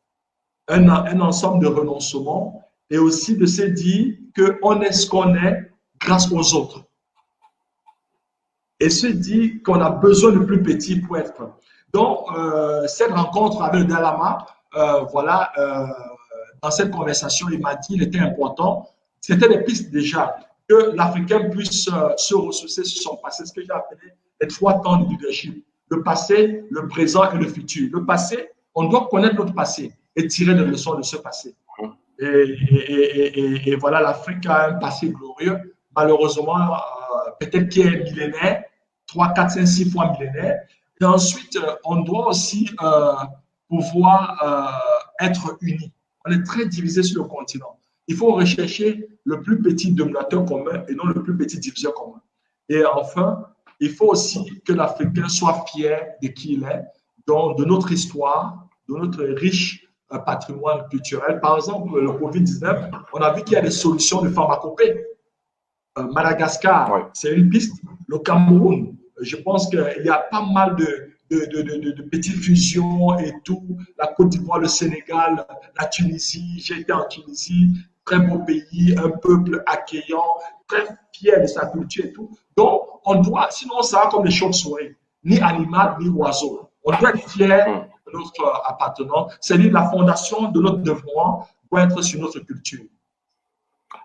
Un ensemble de renoncements et aussi de se dire qu'on est ce qu'on est grâce aux autres. Et se dire qu'on a besoin de plus petit pour être. Donc, cette rencontre avec le Dalai Lama, dans cette conversation, il m'a dit qu'il était important, c'était des pistes déjà, que l'Africain puisse se ressourcer sur son passé, ce que j'ai appelé les 3 temps de leadership. Le passé, le présent et le futur. Le passé, on doit connaître notre passé et tirer des leçons de ce passé. Et voilà, l'Afrique a un passé glorieux. Malheureusement, peut-être qu'il est millénaire, 3, 4, 5, 6 fois millénaire. Et ensuite, on doit aussi pouvoir être unis. On est très divisé sur le continent. Il faut rechercher le plus petit dénominateur commun et non le plus petit diviseur commun. Et enfin, il faut aussi que l'Africain soit fier de qui il est, donc de notre histoire, de notre riche patrimoine culturel. Par exemple, le Covid-19, on a vu qu'il y a des solutions de pharmacopée. Madagascar, oui, c'est une piste. Le Cameroun, je pense qu'il y a pas mal de petites fusions et tout. La Côte d'Ivoire, le Sénégal, la Tunisie. J'ai été en Tunisie, très beau pays, un peuple accueillant, très fier de sa culture et tout. Donc, on doit, sinon ça va comme les chauves-souris, ni animal, ni oiseau. On doit être fier de notre appartenance. C'est-à-dire la fondation de notre développement doit être sur notre culture.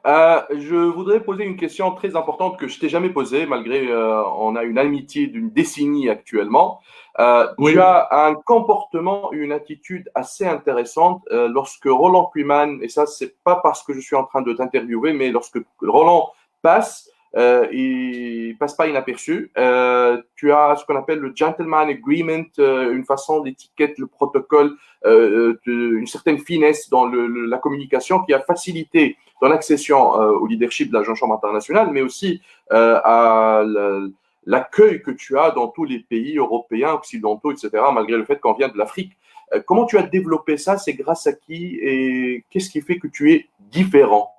Je voudrais poser une question très importante que je t'ai jamais posée, malgré on a une amitié d'une décennie actuellement. Oui. Tu as un comportement, une attitude assez intéressante lorsque Roland Kuman, et ça c'est pas parce que je suis en train de t'interviewer, mais lorsque Roland passe, il passe pas inaperçu. Tu as ce qu'on appelle le gentleman agreement, une façon d'étiquette le protocole, une certaine finesse dans la communication qui a facilité dans l'accession au leadership de la Jeune Chambre internationale, mais aussi à l'accueil que tu as dans tous les pays européens, occidentaux, etc., malgré le fait qu'on vient de l'Afrique. Comment tu as développé ça? C'est grâce à qui? Et qu'est-ce qui fait que tu es différent?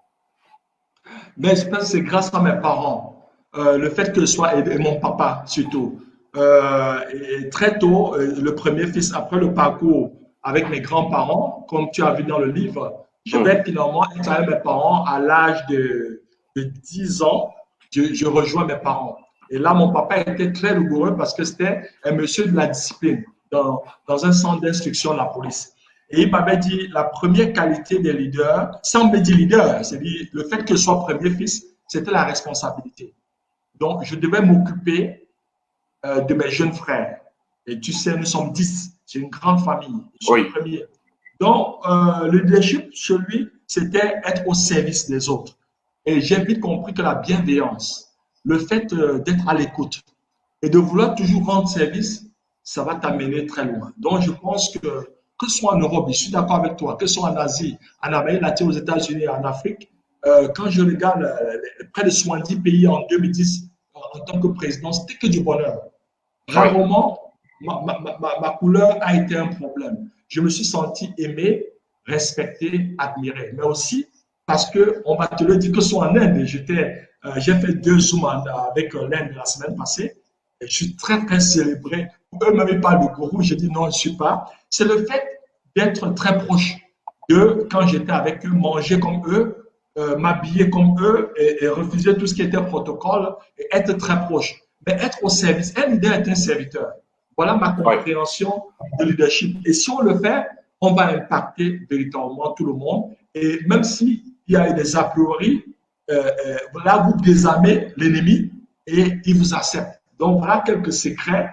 Mais je pense que c'est grâce à mes parents. Le fait que ce soit et mon papa surtout. Et très tôt, le premier fils, après le parcours avec mes grands-parents, comme tu as vu dans le livre, je vais finalement être avec mes parents à l'âge de 10 ans. Je rejoins mes parents. Et là, mon papa était très rigoureux parce que c'était un monsieur de la discipline dans un centre d'instruction de la police. Et il m'avait dit la première qualité des leaders, sans me dire leader, c'est-à-dire le fait que je sois premier fils, c'était la responsabilité. Donc, je devais m'occuper de mes jeunes frères. Et tu sais, nous sommes 10. C'est une grande famille. Je suis le premier. Donc, le leadership chez lui, c'était être au service des autres. Et j'ai vite compris que la bienveillance, le fait d'être à l'écoute et de vouloir toujours rendre service, ça va t'amener très loin. Donc, je pense que ce soit en Europe, je suis d'accord avec toi, que ce soit en Asie, en Amérique latine, aux États-Unis, en Afrique, quand je regarde près de 70 pays en 2010 en tant que président, c'était que du bonheur. Oui, Rarement, ma couleur a été un problème. Je me suis senti aimé, respecté, admiré. Mais aussi parce qu'on va te le dire que ce soit en Inde, j'ai fait 2 Zooms avec l'Inde la semaine passée et je suis très, très célébré. Eux-mêmes, ils parlent de gourou. J'ai dit non, je ne suis pas. C'est le fait d'être très proche d'eux quand j'étais avec eux, manger comme eux, m'habiller comme eux et refuser tout ce qui était protocole et être très proche. Mais être au service. Un leader est un serviteur. Voilà ma oui. compréhension de leadership. Et si on le fait, on va impacter véritablement tout le monde. Et même s'il y a des a priori, là, vous désarmez l'ennemi et il vous accepte. Donc, voilà quelques secrets.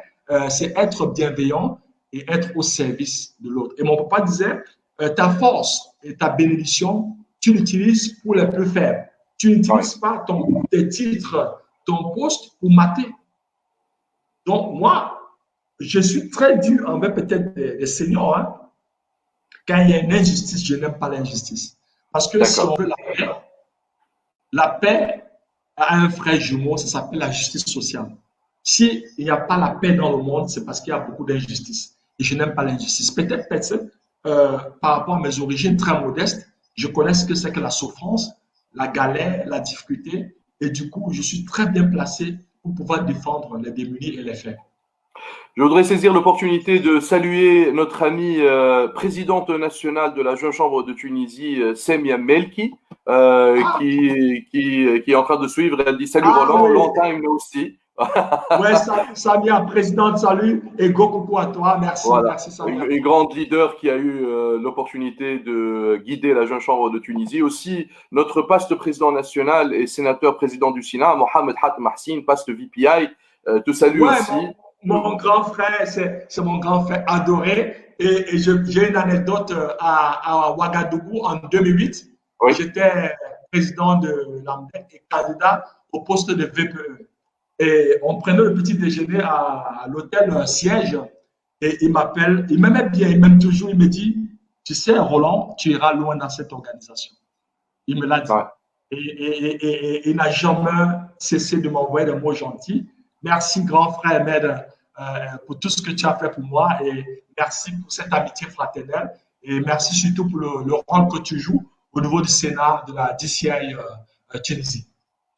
C'est être bienveillant et être au service de l'autre. Et mon papa disait, ta force et ta bénédiction, tu l'utilises pour les plus faibles. Tu n'utilises pas tes titres, ton poste pour mater. Donc, moi, je suis très dur envers peut-être des seniors. Hein. Quand il y a une injustice, je n'aime pas l'injustice. Parce que si on D'accord. veut la paix a un frère jumeau, ça s'appelle la justice sociale. S'il n'y a pas la paix dans le monde, c'est parce qu'il y a beaucoup d'injustice. Et je n'aime pas l'injustice. Peut-être, par rapport à mes origines très modestes, je connais ce que c'est que la souffrance, la galère, la difficulté. Et du coup, je suis très bien placé pour pouvoir défendre les démunis et les faibles. Je voudrais saisir l'opportunité de saluer notre amie présidente nationale de la Jeune Chambre de Tunisie, Semia Melki, Ah, qui est en train de suivre. Elle dit salut ah Roland, oui, long time no see. ouais, Samia, présidente, salut et go coucou à toi. Merci, Voilà, merci Samia. une grande leader qui a eu l'opportunité de guider la Jeune Chambre de Tunisie. Aussi, notre paste président national et sénateur président du Sénat, Mohamed Hat Mahsin, paste VPI, te salue Ouais, aussi. mon grand frère, c'est mon grand frère adoré. Et j'ai une anecdote à Ouagadougou en 2008. Oui, J'étais président de l'AMDEC et candidat au poste de VPE. Et on prenait le petit déjeuner à l'hôtel Siège. Et il m'appelle, il m'aimait bien, il m'aime toujours. Il me dit, tu sais, Roland, tu iras loin dans cette organisation. Il me l'a dit. ouais. Et il n'a jamais cessé de m'envoyer des mots gentils. Merci, grand frère Ahmed, pour tout ce que tu as fait pour moi et merci pour cette amitié fraternelle et merci surtout pour le rôle que tu joues au niveau du Sénat de la DCI Tunisie.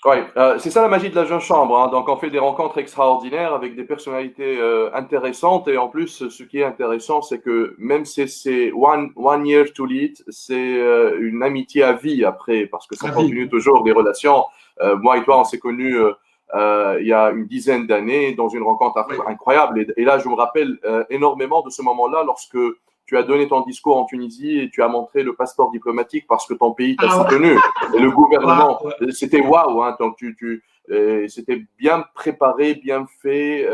Oui, c'est ça la magie de la Jeune Chambre. Hein. Donc, on fait des rencontres extraordinaires avec des personnalités intéressantes. Et en plus, ce qui est intéressant, c'est que même si c'est one year to lead, c'est une amitié à vie après, parce que ça À vie. continue toujours des relations. Moi et toi, on s'est connus il y a une dizaine d'années dans une rencontre Oui. incroyable. Et là, je me rappelle énormément de ce moment-là lorsque tu as donné ton discours en Tunisie et tu as montré le passeport diplomatique parce que ton pays t'a Ah ouais. soutenu. Et le gouvernement, Ouais. c'était waouh. Hein, donc, c'était bien préparé, bien fait.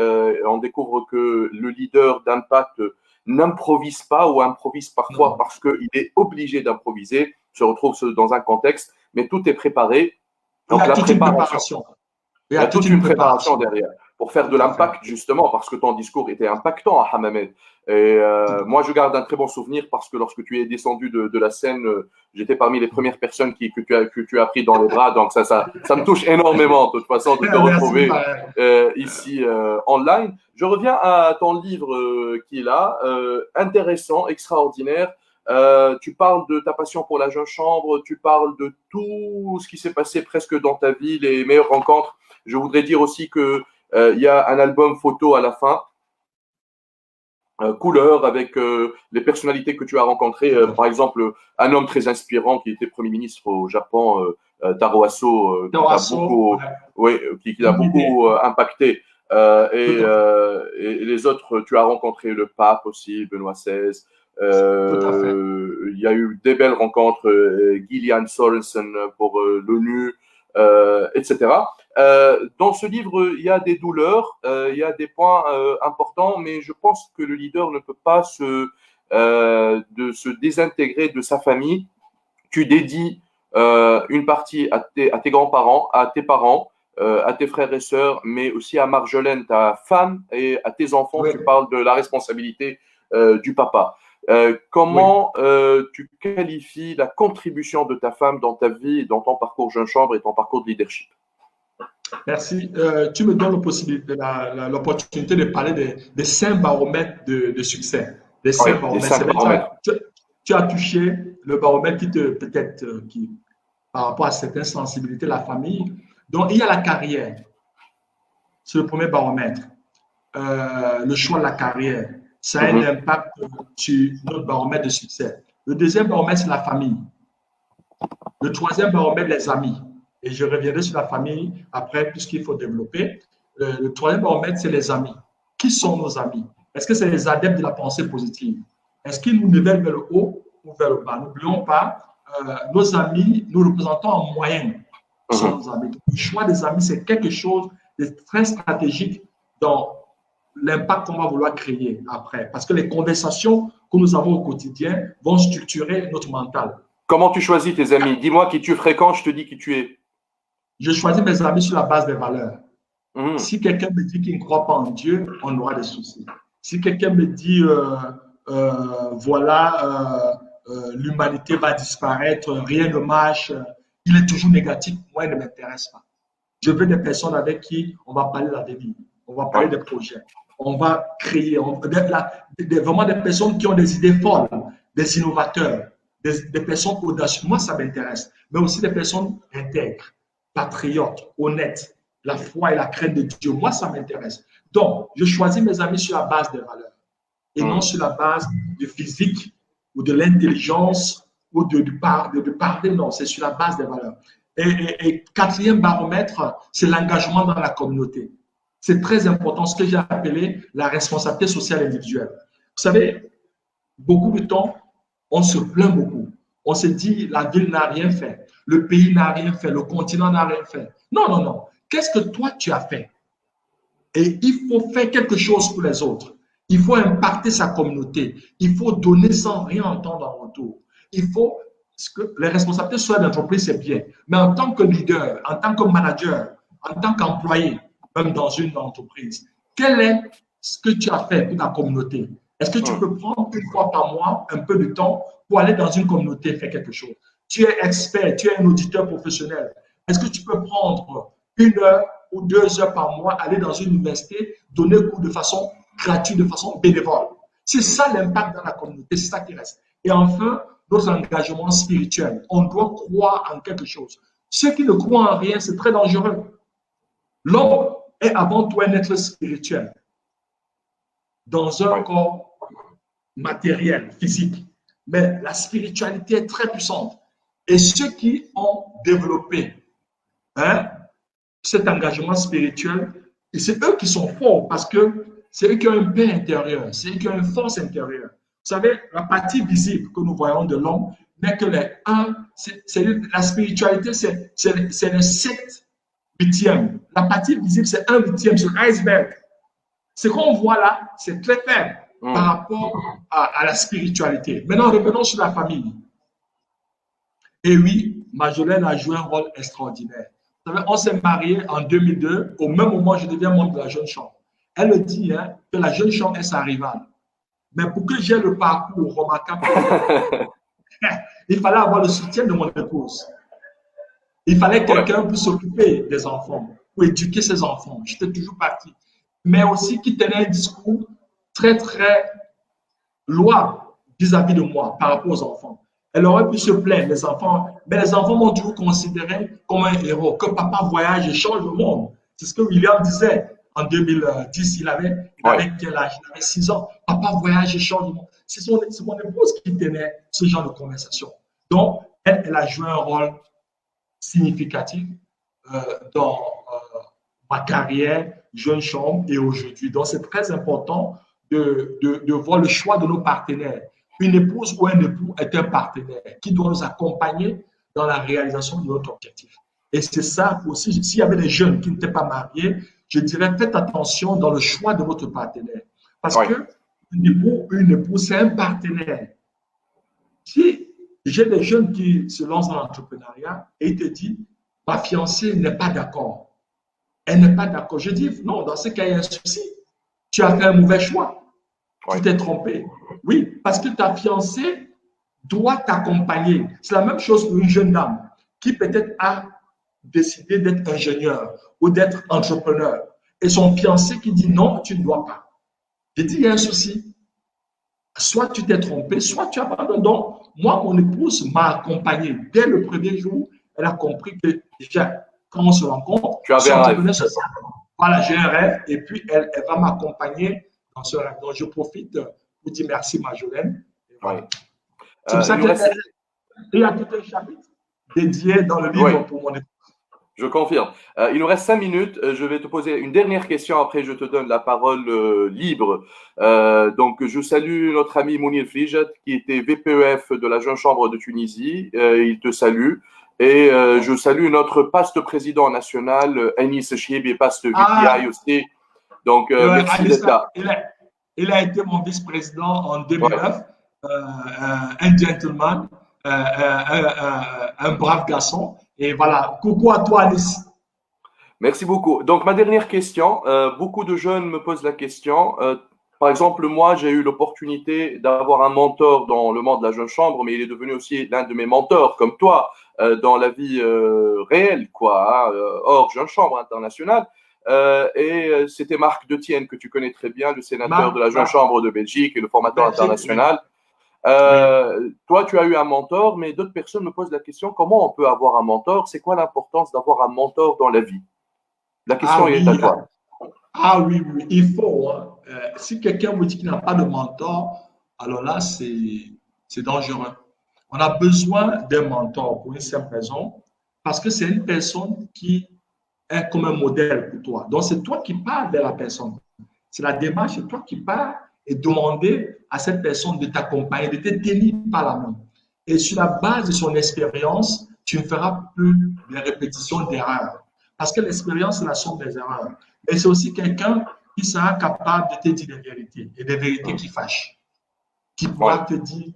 On découvre que le leader d'impact n'improvise pas ou improvise parfois Non. parce qu'il est obligé d'improviser, se retrouve dans un contexte, mais tout est préparé. Il y Donc a la toute une préparation, préparation. Il y il y a a toute toute une une préparation préparation. derrière pour faire de Tout à fait. l'impact, justement, parce que ton discours était impactant à Hammamet. Et Tout à moi, je garde un très bon souvenir parce que lorsque tu es descendu de la scène, j'étais parmi les premières personnes que tu as pris dans les bras. Donc, ça me touche énormément, de toute façon, de te fait. Merci, retrouver pareil. ici online. Je reviens à ton livre qui est là, intéressant, extraordinaire. Tu parles de ta passion pour la jeune chambre, tu parles de tout ce qui s'est passé presque dans ta vie, les meilleures rencontres. Je voudrais dire aussi que il y a un album photo à la fin, couleur, avec les personnalités que tu as rencontrées. Par exemple, un homme très inspirant qui était Premier ministre au Japon, Taro Aso, qui t'a Tawasso, beaucoup, ouais. oui, qui t'a Une idée. beaucoup impacté. Tout à fait. Et les autres, tu as rencontré le pape aussi, Benoît XVI. Tout à fait. Il y a eu des belles rencontres, Gillian Sorensen pour l'ONU, etc. Dans ce livre, il y a des douleurs, il y a des points importants, mais je pense que le leader ne peut pas se désintégrer de sa famille. Tu dédies une partie à tes grands-parents, à tes parents, à tes frères et sœurs, mais aussi à Marjolaine, ta femme, et à tes enfants. Oui, Tu parles de la responsabilité du papa. oui. Comment tu qualifies la contribution de ta femme dans ta vie, dans ton parcours jeune chambre et ton parcours de leadership? Merci. Tu me donnes l'opportunité de parler des 5 baromètres de succès. Des Oui, 5 les baromètres. C'est 5 vrai, paramètres. tu as touché le baromètre qui te, peut-être, qui, par rapport à certaines sensibilités, la famille. Donc, il y a la carrière. C'est le premier baromètre. Le choix de la carrière. Ça a un Mhm. impact sur notre baromètre de succès. Le deuxième baromètre, c'est la famille. Le troisième baromètre, les amis. Et je reviendrai sur la famille après, puisqu'il faut développer. Le troisième baromètre, c'est les amis. Qui sont nos amis? Est-ce que c'est les adeptes de la pensée positive? Est-ce qu'ils nous nivellent vers le haut ou vers le bas? N'oublions pas, nos amis, nous représentons en moyenne qui sont Mhm. nos amis. Donc, le choix des amis, c'est quelque chose de très stratégique dans l'impact qu'on va vouloir créer après. Parce que les conversations que nous avons au quotidien vont structurer notre mental. Comment tu choisis tes amis? Dis-moi qui tu fréquentes, je te dis qui tu es. Je choisis mes amis sur la base des valeurs. Mhm. Si quelqu'un me dit qu'il ne croit pas en Dieu, on aura des soucis. Si quelqu'un me dit, voilà, l'humanité va disparaître, rien ne marche, il est toujours négatif, moi, il ne m'intéresse pas. Je veux des personnes avec qui on va parler de l'avenir, on va parler Ouais. des projets, on va créer, vraiment des personnes qui ont des idées folles, des innovateurs, des personnes audacieuses. Moi, ça m'intéresse, mais aussi des personnes intègres, patriotes, honnêtes, la foi et la crainte de Dieu. Moi, ça m'intéresse. Donc, je choisis mes amis sur la base des valeurs et non Mhm. sur la base du physique ou de l'intelligence ou de parler. Non, c'est sur la base des valeurs. Et quatrième baromètre, c'est l'engagement dans la communauté. C'est très important, ce que j'ai appelé la responsabilité sociale individuelle. Vous savez, beaucoup de temps, on se plaint beaucoup. On se dit, la ville n'a rien fait, le pays n'a rien fait, le continent n'a rien fait. Non, non, non. Qu'est-ce que toi, tu as fait? Et il faut faire quelque chose pour les autres. Il faut impacter sa communauté. Il faut donner sans rien entendre en retour. Il faut que les responsabilités soient d'entreprise, c'est bien. Mais en tant que leader, en tant que manager, en tant qu'employé, même dans une entreprise, quel est ce que tu as fait pour ta communauté? Est-ce que tu Mhm. peux prendre une fois par mois un peu de temps pour aller dans une communauté et faire quelque chose? Tu es expert, tu es un auditeur professionnel. Est-ce que tu peux prendre 1 heure ou 2 heures par mois, aller dans une université, donner cours de façon gratuite, de façon bénévole? C'est ça l'impact dans la communauté, c'est ça qui reste. Et enfin, notre engagement spirituel. On doit croire en quelque chose. Ceux qui ne croient en rien, c'est très dangereux. L'homme est avant tout un être spirituel dans un Ouais. corps matériel, physique. Mais la spiritualité est très puissante. Et ceux qui ont développé, hein, cet engagement spirituel, et c'est eux qui sont forts parce que c'est eux qui ont une paix intérieure, c'est eux qui ont une force intérieure. Vous savez, la partie visible que nous voyons de l'homme n'est que les 1, la spiritualité, c'est le 7/8. La partie visible, c'est 1/8, c'est l'iceberg. Ce qu'on voit là, c'est très faible par Mhm. rapport à la spiritualité. Maintenant, revenons sur la famille. Et oui, Marjolaine a joué un rôle extraordinaire. Vous savez, on s'est mariés en 2002. Au même moment, je deviens membre de la jeune chambre. Elle me dit, hein, que la jeune chambre est sa rivale. Mais pour que j'ai le parcours remarquable que j'ai, il fallait avoir le soutien de mon épouse. Il fallait Ouais. quelqu'un pour s'occuper des enfants, pour éduquer ses enfants. J'étais toujours parti. Mais aussi qui tenait un discours très, très louable vis-à-vis de moi par rapport aux enfants. Elle aurait pu se plaindre, les enfants, mais les enfants m'ont toujours considéré comme un héros, que papa voyage et change le monde. C'est ce que William disait en 2010. Il Ouais. avait quel âge? Il avait 6 ans. Papa voyage et change le monde. C'est mon épouse qui tenait ce genre de conversation. Donc, elle a joué un rôle significatif dans ma carrière, jeune chambre et aujourd'hui. Donc, c'est très important de voir le choix de nos partenaires. Une épouse ou un époux est un partenaire qui doit nous accompagner dans la réalisation de notre objectif. Et c'est ça aussi, s'il y avait des jeunes qui n'étaient pas mariés, je dirais faites attention dans le choix de votre partenaire. Parce Ouais. que une épouse, c'est un partenaire. Si j'ai des jeunes qui se lancent dans l'entrepreneuriat et ils te disent, ma fiancée n'est pas d'accord, elle n'est pas d'accord. Je dis, non, dans ce cas, il y a un souci. Tu as fait un mauvais choix. Tu t'es trompé. Oui, parce que ta fiancée doit t'accompagner. C'est la même chose pour une jeune dame qui peut-être a décidé d'être ingénieur ou d'être entrepreneur. Et son fiancé qui dit non, tu ne dois pas. Je dis, il y a un souci. Soit tu t'es trompé, soit tu abandonnes. Donc, moi, mon épouse m'a accompagné. Dès le premier jour, elle a compris que déjà, quand on se rencontre, tu avais un rêve. Voilà, j'ai un rêve et puis elle va m'accompagner dans ce rêve. Donc, je profite pour dire merci, Marjolaine. Voilà. C'est pour ça qu'il y a tout un chapitre dédié dans le livre pour mon épouse. Je confirme. Il nous reste 5 minutes. Je vais te poser une dernière question. Après, je te donne la parole libre. Donc, je salue notre ami Mounir Flijat, qui était VPEF de la Jeune Chambre de Tunisie. Il te salue. Et je salue notre paste président national, Anis Chibi, paste VPI aussi. Donc, merci d'être là. Il a été mon vice-président en 2009. Un gentleman, un brave garçon. Et voilà, coucou à toi, Alice. Merci beaucoup. Donc, ma dernière question, beaucoup de jeunes me posent la question. Par exemple, moi, j'ai eu l'opportunité d'avoir un mentor dans le monde de la jeune chambre, mais il est devenu aussi l'un de mes mentors, comme toi, dans la vie réelle, quoi, hein, hors jeune chambre internationale. Et c'était Marc Detienne, que tu connais très bien, le sénateur de la jeune chambre de Belgique et le formateur international. Toi, tu as eu un mentor, mais d'autres personnes me posent la question, comment on peut avoir un mentor? C'est quoi l'importance d'avoir un mentor dans la vie? La question est à toi. Ah oui, il faut. Hein. Si quelqu'un vous dit qu'il n'a pas de mentor, alors là, c'est dangereux. On a besoin d'un mentor pour une simple raison, parce que c'est une personne qui est comme un modèle pour toi. Donc, c'est toi qui parles de la personne. C'est la démarche, c'est toi qui parles et demander à cette personne de t'accompagner, de te tenir par la main. Et sur la base de son expérience, tu ne feras plus de répétitions d'erreurs. Parce que l'expérience, c'est la somme des erreurs. Mais c'est aussi quelqu'un qui sera capable de te dire des vérités et des vérités qui fâchent. Qui pourra te dire,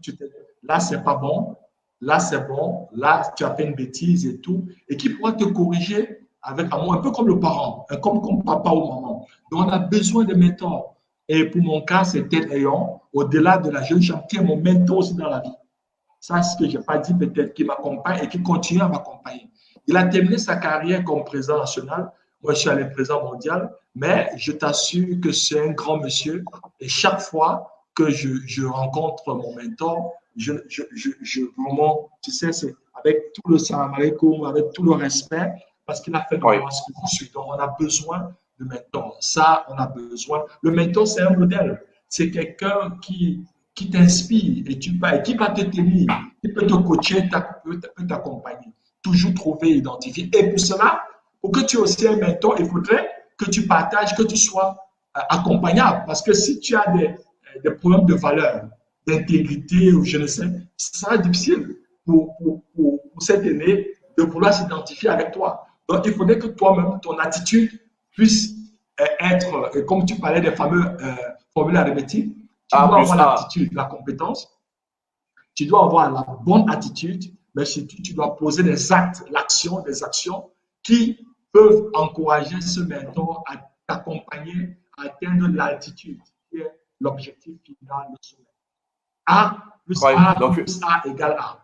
là, c'est pas bon, là, c'est bon, là, tu as fait une bêtise et tout. Et qui pourra te corriger avec amour, un peu comme le parent, comme papa ou maman. Donc, on a besoin de mentors. Et pour mon cas, c'est Ted Ayon, au-delà de la jeune chambre, qui est mon mentor aussi dans la vie. Ça, c'est ce que je n'ai pas dit peut-être, qui m'accompagne et qui continue à m'accompagner. Il a terminé sa carrière comme président national. Moi, je suis allé président mondial, mais je t'assure que c'est un grand monsieur. Et chaque fois que je rencontre mon mentor, vraiment, tu sais, c'est avec tout le salam alaikum, avec tout le respect, parce qu'il a fait de moi ce que je suis. Donc, on a besoin de mentor. Ça, on a besoin. Le mentor, c'est un modèle. C'est quelqu'un qui t'inspire et qui va te tenir, qui peut te coacher, peut t'accompagner. Toujours trouver, identifier. Et pour cela, pour que tu aies aussi un mentor, il faudrait que tu partages, que tu sois accompagnable. Parce que si tu as des problèmes de valeur, d'intégrité ou je ne sais, ce sera difficile pour cet aîné de vouloir s'identifier avec toi. Donc, il faudrait que toi-même, ton attitude puisse être, comme tu parlais des fameux formules arithmétiques, tu dois avoir l'attitude, la compétence, tu dois avoir la bonne attitude, mais surtout, tu dois poser des actes, des actions qui peuvent encourager ce mentor à t'accompagner à atteindre l'altitude, qui est l'objectif final de sommet. A plus A plus A égale A.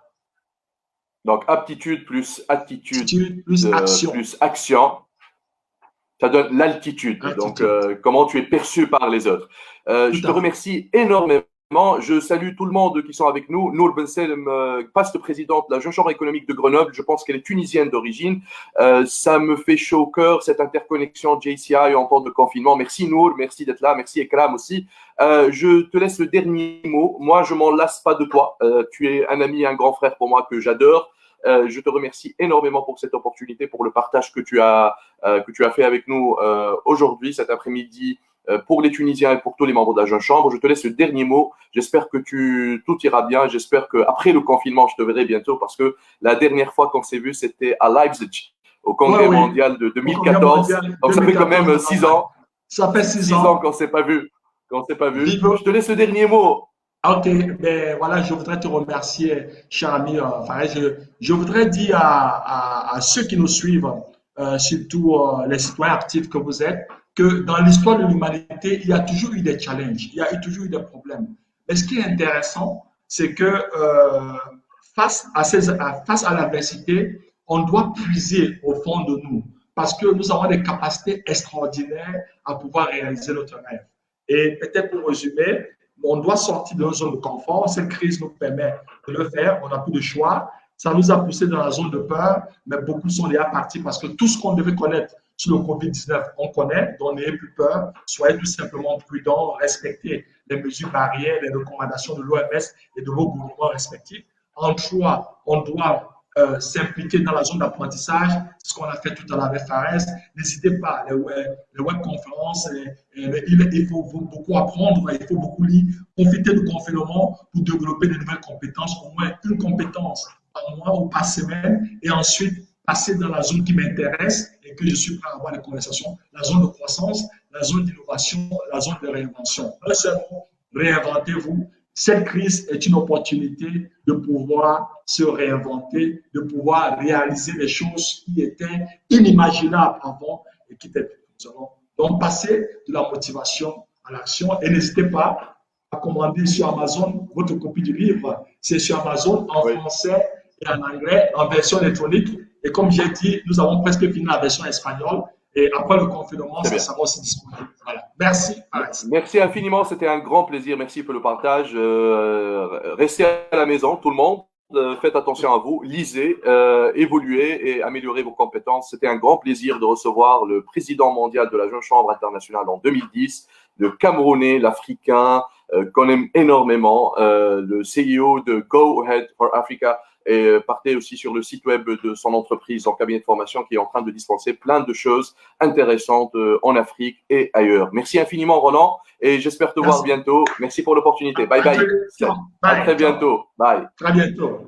Donc, aptitude plus attitude plus action. Ça donne l'altitude. Donc, comment tu es perçu par les autres. Je te remercie énormément. Je salue tout le monde qui sont avec nous. Nour Ben Selem, paste présidente de la Jeune Chambre économique de Grenoble. Je pense qu'elle est tunisienne d'origine. Ça me fait chaud au cœur, cette interconnexion JCI en temps de confinement. Merci Nour, merci d'être là. Merci Ekram aussi. Je te laisse le dernier mot. Moi, je m'en lasse pas de toi. Tu es un ami, un grand frère pour moi que j'adore. Je te remercie énormément pour cette opportunité, pour le partage que tu as fait avec nous aujourd'hui, cet après-midi, pour les Tunisiens et pour tous les membres de la Jeune Chambre. Je te laisse le dernier mot. J'espère que tout ira bien. J'espère qu'après le confinement, je te verrai bientôt parce que la dernière fois qu'on s'est vu, c'était à Leipzig, au Congrès mondial de 2014. Donc, ça fait quand même 6 ans. Ça fait 6 ans qu'on ne s'est pas vu. Je te laisse le dernier mot. Ok, ben voilà, je voudrais te remercier, cher ami. Je voudrais dire à ceux qui nous suivent surtout les citoyens actifs que vous êtes, que dans l'histoire de l'humanité, il y a toujours eu des challenges, il y a toujours eu des problèmes. Mais ce qui est intéressant, c'est que face à l'adversité, on doit puiser au fond de nous parce que nous avons des capacités extraordinaires à pouvoir réaliser notre rêve. Et peut-être pour résumer, on doit sortir de notre zone de confort. Cette crise nous permet de le faire. On n'a plus de choix. Ça nous a poussé dans la zone de peur, mais beaucoup sont déjà partis parce que tout ce qu'on devait connaître sur le Covid-19, on connaît, donc n'ayez plus peur. Soyez tout simplement prudents, respectez les mesures barrières, les recommandations de l'OMS et de vos gouvernements respectifs. En trois, on doit s'impliquer dans la zone d'apprentissage, ce qu'on a fait tout à l'heure avec Fares. N'hésitez pas, les webconférences, il faut beaucoup apprendre, il faut beaucoup lire, profiter du confinement pour développer de nouvelles compétences, au moins une compétence par mois ou par semaine, et ensuite passer dans la zone qui m'intéresse et que je suis prêt à avoir des conversations, la zone de croissance, la zone d'innovation, la zone de réinvention. Un seul mot, réinventez-vous. Cette crise est une opportunité de pouvoir se réinventer, de pouvoir réaliser des choses qui étaient inimaginables avant et qui étaient plus. Donc, passez de la motivation à l'action et n'hésitez pas à commander sur Amazon votre copie du livre. C'est sur Amazon en français et en anglais, en version électronique. Et comme j'ai dit, nous avons presque fini la version espagnole. Et après le confinement, ça sera aussi disponible. Voilà. Merci. Merci infiniment. C'était un grand plaisir. Merci pour le partage. Restez à la maison, tout le monde. Faites attention à vous. Lisez, évoluez et améliorez vos compétences. C'était un grand plaisir de recevoir le président mondial de la Jeune Chambre internationale en 2010, le Camerounais, l'Africain, qu'on aime énormément, le CEO de Go Ahead for Africa. Et partez aussi sur le site web de son entreprise en cabinet de formation qui est en train de dispenser plein de choses intéressantes en Afrique et ailleurs. Merci infiniment, Roland, et j'espère te voir bientôt. Merci pour l'opportunité. Bye bye. À très bientôt. Bye. Très bientôt.